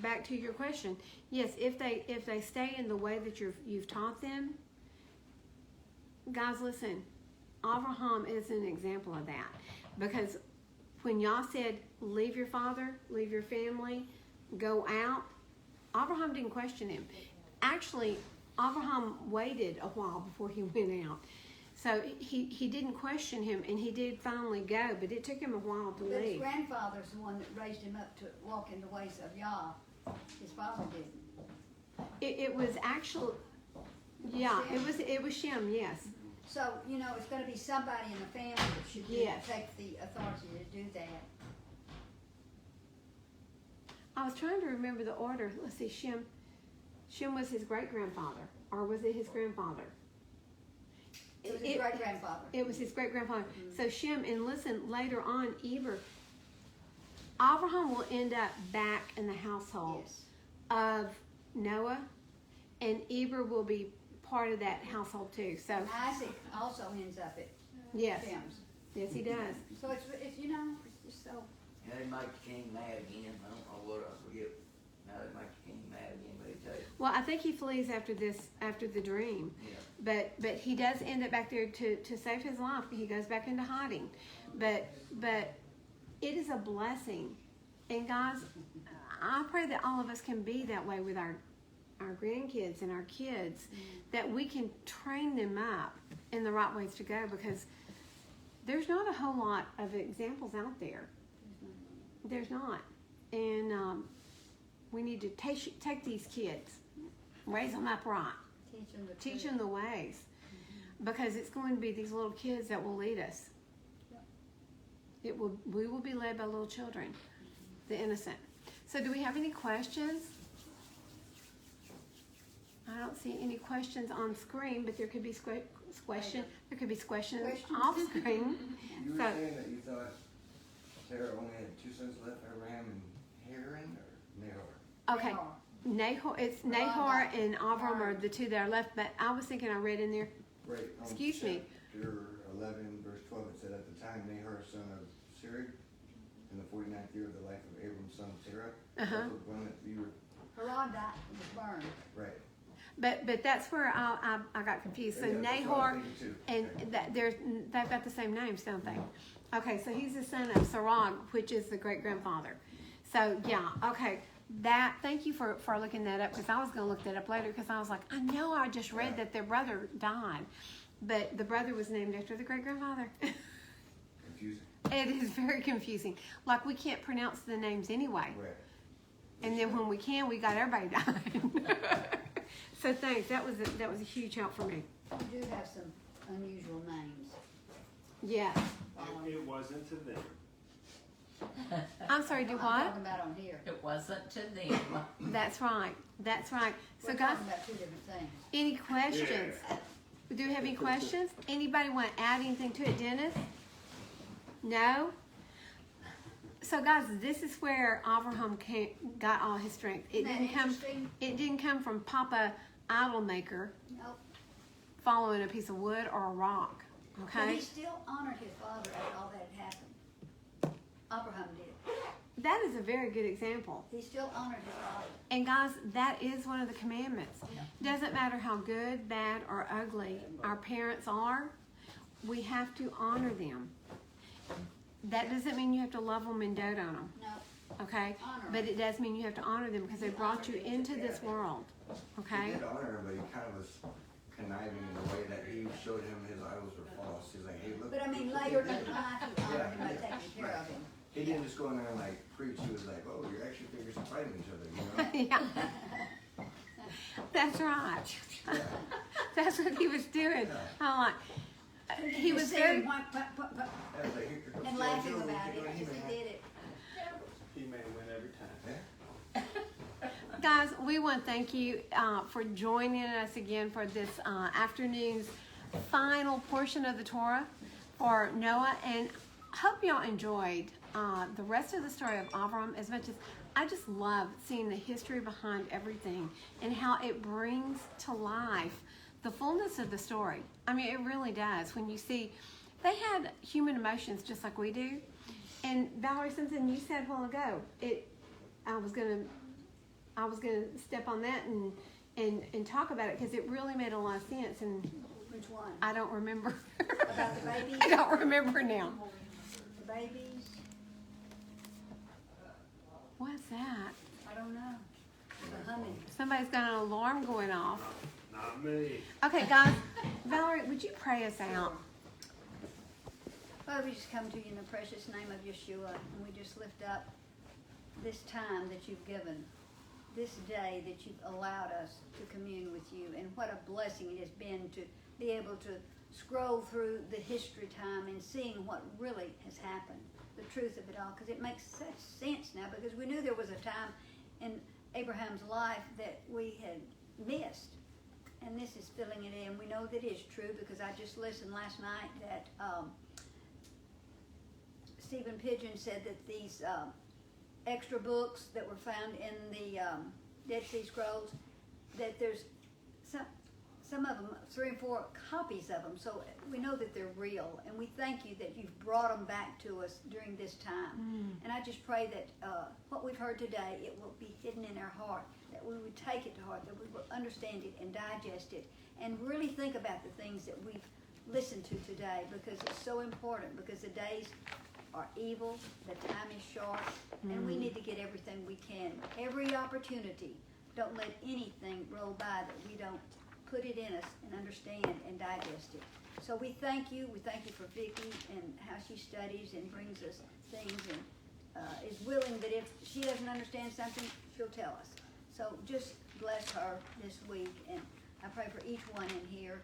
A: back to your question, yes, if they stay in the way that you've taught them, guys, listen, Abraham is an example of that, because when y'all said leave your father, leave your family, go out, Abraham didn't question him. Actually, Abraham waited a while before he went out. So he didn't question him, and he did finally go, but it took him a while to
C: But his
A: leave.
C: grandfather's the one that raised him up to walk in the ways of Yah. His father didn't.
A: It was actually, yeah, it was Shem, yes.
C: So, you know, it's gonna be somebody in the family that should
A: Yes.
C: take the authority to do that.
A: I was trying to remember the order. Let's see, Shem was his great-grandfather, or was it his grandfather?
C: It was his great-grandfather.
A: It was his great-grandfather. So Shem, and listen, later on, Abraham will end up back in the household
C: Yes.
A: of Noah, and Eber will be part of that household too. So
C: And Isaac also ends up at
A: yes,
C: Shem's.
A: yes, he does.
C: So it's you know, it's just so.
D: And they make the king mad again. I don't know what, I forget. Now they make the king mad again, but he takes.
A: Well, I think he flees after the dream.
D: Yeah.
A: But he does end up back there to save his life. He goes back into hiding. But it is a blessing. And guys, I pray that all of us can be that way with our grandkids and our kids, that we can train them up in the right ways to go, because there's not a whole lot of examples out there. There's not. And we need to take these kids, raise them up right, teach them the ways, because it's going to be these little kids that will lead us. We will be led by little children, the innocent. So do we have any questions? I don't see any questions on screen, but there could be questions off screen.
E: You were
A: So-
E: saying that you thought Sarah only had two sons left, Abraham and Haran, or Nahor?
A: Okay, Nahor. It's Nahor and Avram are the two that are left. But I was thinking, I read in there.
E: Right.
A: Excuse me.
E: Chapter 11, verse 12, it said, at the time Nahor, son of Serug, in the 49th year of the life of Abram, son of Terah,
A: Uh-huh.
E: also one that you were,
C: Haran died and was burned.
E: right.
A: But that's where I got confused. So
E: Yeah, that's what I was
A: Nahor
E: thinking too.
A: and
E: Okay.
A: they've got the same names, don't they? Okay, so he's the son of Sarag, which is the great grandfather. So yeah, okay. Thank you for looking that up, because I was going to look that up later, because I was like, I know I just read that their brother died, but the brother was named after the great grandfather.
E: Confusing.
A: It is very confusing. Like, we can't pronounce the names anyway.
E: Right.
A: And then when we can, we got everybody dying. So thanks. That was a huge help for me.
C: We do have some unusual names.
A: Yes.
F: It wasn't to them.
A: I'm sorry, do
C: I'm
A: what?
C: talking about on here.
G: It wasn't to them.
A: That's right. That's right. So
C: We're
A: guys,
C: talking about two different things.
A: any questions? Do we have any questions? Anybody want to add anything to it, Dennis? No? So guys, this is where Abraham got all his strength.
C: Isn't that interesting?
A: It didn't come from Papa Idol Maker
C: Nope.
A: following a piece of wood or a rock.
C: But
A: Okay?
C: he still honored his father after all that had happened. Abraham did.
A: That is a very good example.
C: He still honored his father.
A: And guys, that is one of the commandments. Doesn't matter how good, bad, or ugly our parents are, we have to honor them. That doesn't mean you have to love them and dote on them,
C: No.
A: okay?
C: Honor
A: But
C: them.
A: it does mean you have to honor them, because they brought you into this world,
E: He
A: okay?
E: did honor him, but he kind of was conniving in the way that he showed him his idols were false. He's like, hey, look.
C: But I mean,
E: look
C: later in
E: at
C: life,
E: this.
C: he honored him by
E: Yeah.
C: taking care of him.
E: He didn't just go in there and like preach. He was like, oh, your action figures are fighting each other, you know?
A: Yeah. That's right.
E: Yeah.
A: That's what he was doing. I'm like, he was
C: saying,
A: very,
C: "What,"
E: I was like, here comes
C: and
E: Joe
C: laughing
E: Joe,
C: about
E: look
C: it
E: at
C: as
E: him,
C: he
E: man.
C: did it.
F: He may win every time.
E: Yeah.
A: guys, we want to thank you for joining us again for this afternoon's final portion of the Torah for Noah, and hope y'all enjoyed the rest of the story of Abram as much as I just love seeing the history behind everything and how it brings to life the fullness of the story. I mean, it really does. When you see, they had human emotions just like we do, And Valerie, something you said a while ago, I was gonna step on that and talk about it because it really made a lot of sense, and
C: Which one?
A: I don't remember.
C: About the babies?
A: I don't remember now.
C: The babies?
A: What's that?
C: I don't know. The humming.
A: Somebody's got an alarm going off.
F: Not me.
A: Okay, guys. Valerie, would you pray us out?
C: Father, we just come to you in the precious name of Yeshua, and we just lift up this time that you've given, this day that you've allowed us to commune with you, and what a blessing it has been to be able to scroll through the history time and seeing what really has happened, the truth of it all, because it makes such sense now, because we knew there was a time in Abraham's life that we had missed, and this is filling it in. We know that is true because I just listened last night that Stephen Pidgeon said that these extra books that were found in the Dead Sea Scrolls, that there's some of them, 3 and 4 copies of them, so we know that they're real, and we thank you that you've brought them back to us during this time. And I just pray that what we've heard today, it will be hidden in our heart, that we would take it to heart, that we will understand it and digest it, and really think about the things that we've listened to today, because it's so important, because the days are evil, the time is short, and we need to get everything we can, every opportunity. Don't let anything roll by that we don't put it in us and understand and digest it. So we thank you for Vicki and how she studies and brings us things, and is willing that if she doesn't understand something, she'll tell us. So just bless her this week, and I pray for each one in here.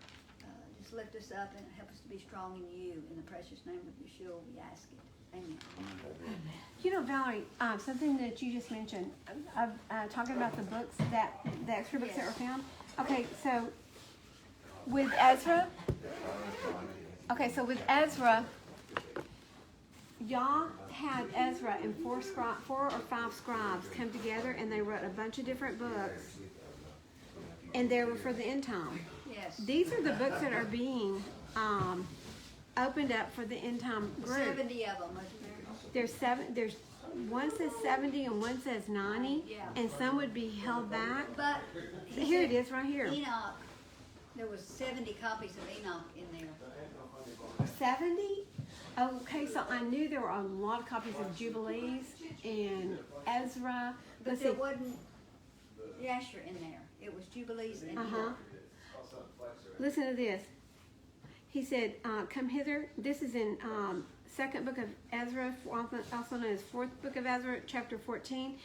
C: Just lift us up and help us to be strong in you. In the precious name of Yeshua, we ask it. Amen.
A: You know, Valerie, something that you just mentioned, talking about the books, the extra books that were found. Okay, so with Ezra, Yah had Ezra and 4 or 5 scribes come together, and they wrote a bunch of different books, and they were for the end time.
C: Yes.
A: These are the books that are being opened up for the end time group.
C: 70 of them, wasn't there?
A: There's one says 70 and one says 90,
C: Yeah.
A: and some would be held back.
C: But
A: Here it is, right here.
C: Enoch, there was 70 copies of Enoch in there.
A: 70? Okay, so I knew there were a lot of copies of Jubilees and Ezra.
C: But
A: Let's
C: there
A: see.
C: wasn't Yasher in there. It was Jubilees and
A: Uh-huh. Listen to this. He said, come hither. This is in second book of Ezra, also known as fourth book of Ezra, chapter 14,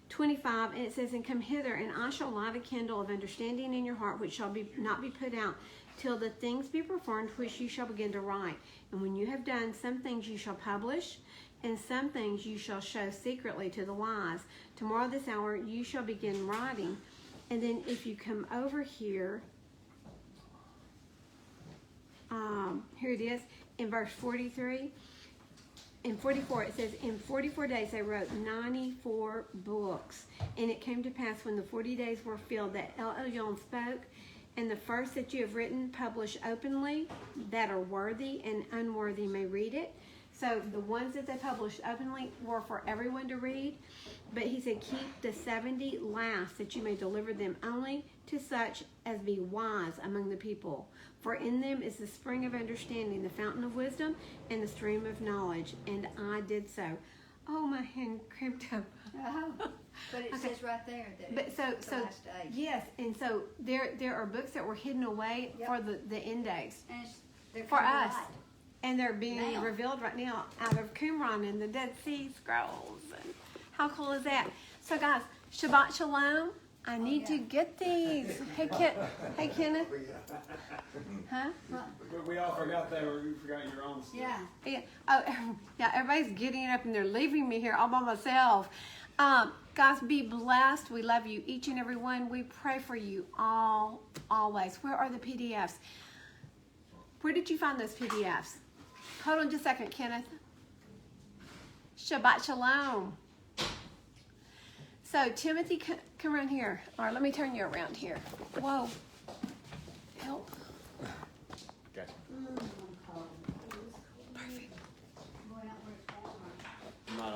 A: 25. And it says, and come hither, and I shall light a candle of understanding in your heart, which shall not be put out, till the things be performed which you shall begin to write. And when you have done, some things you shall publish, and some things you shall show secretly to the wise. Tomorrow this hour you shall begin writing. And then if you come over here, here it is, in verse 43. In 44, it says, in 44 days they wrote 94 books. And it came to pass when the 40 days were filled that El Elyon spoke, and the first that you have written, publish openly, that are worthy and unworthy may read it. So the ones that they published openly were for everyone to read. But he said, keep the 70 last, that you may deliver them only to such as be wise among the people. For in them is the spring of understanding, the fountain of wisdom, and the stream of knowledge. And I did so. Oh, my hand cramped up.
C: Oh, but it says right there that
A: But
C: it's
A: so
C: the last days.
A: yes, and so there are books that were hidden away
C: Yep.
A: for the end days.
C: And they're
A: For
C: coming to
A: us.
C: light.
A: And they're being
C: Now.
A: revealed right now out of Qumran and the Dead Sea Scrolls. And how cool is that? So guys, Shabbat Shalom. I need to get these. Hey, Kenneth. Huh?
F: We all forgot that, or you forgot your own stuff.
C: Yeah.
A: Yeah. Oh, yeah. Everybody's getting up and they're leaving me here all by myself. Guys, be blessed. We love you, each and every one. We pray for you all, always. Where are the PDFs? Where did you find those PDFs? Hold on just a second, Kenneth. Shabbat Shalom. So, Timothy, come around here. All right, let me turn you around here. Whoa. Help.
F: Gotcha.
A: Perfect.
C: Going out where it's warmer.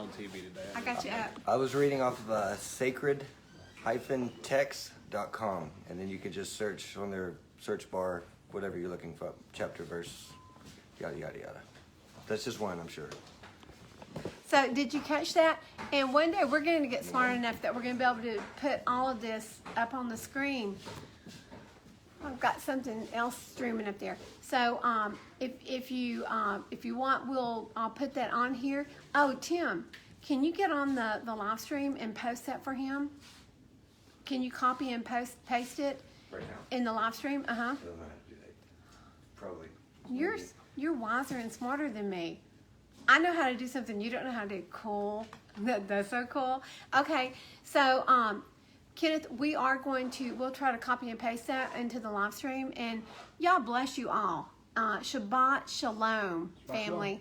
F: on TV today.
A: I got you up.
G: I was reading off of sacred-text.com, and then you can just search on their search bar whatever you're looking for, chapter, verse, yada, yada, yada. That's just one, I'm sure.
A: So did you catch that? And one day we're going to get smart enough that we're going to be able to put all of this up on the screen. I've got something else streaming up there. So if you want, I'll put that on here. Oh, Tim, can you get on the live stream and post that for him? Can you copy and paste it
G: Right now.
A: in the live stream?
G: I don't know how to do that. Probably.
A: You're wiser and smarter than me. I know how to do something you don't know how to do. Cool. That's so cool. Okay, so Kenneth, we'll try to copy and paste that into the live stream, and y'all bless you all. Shabbat Shalom, family.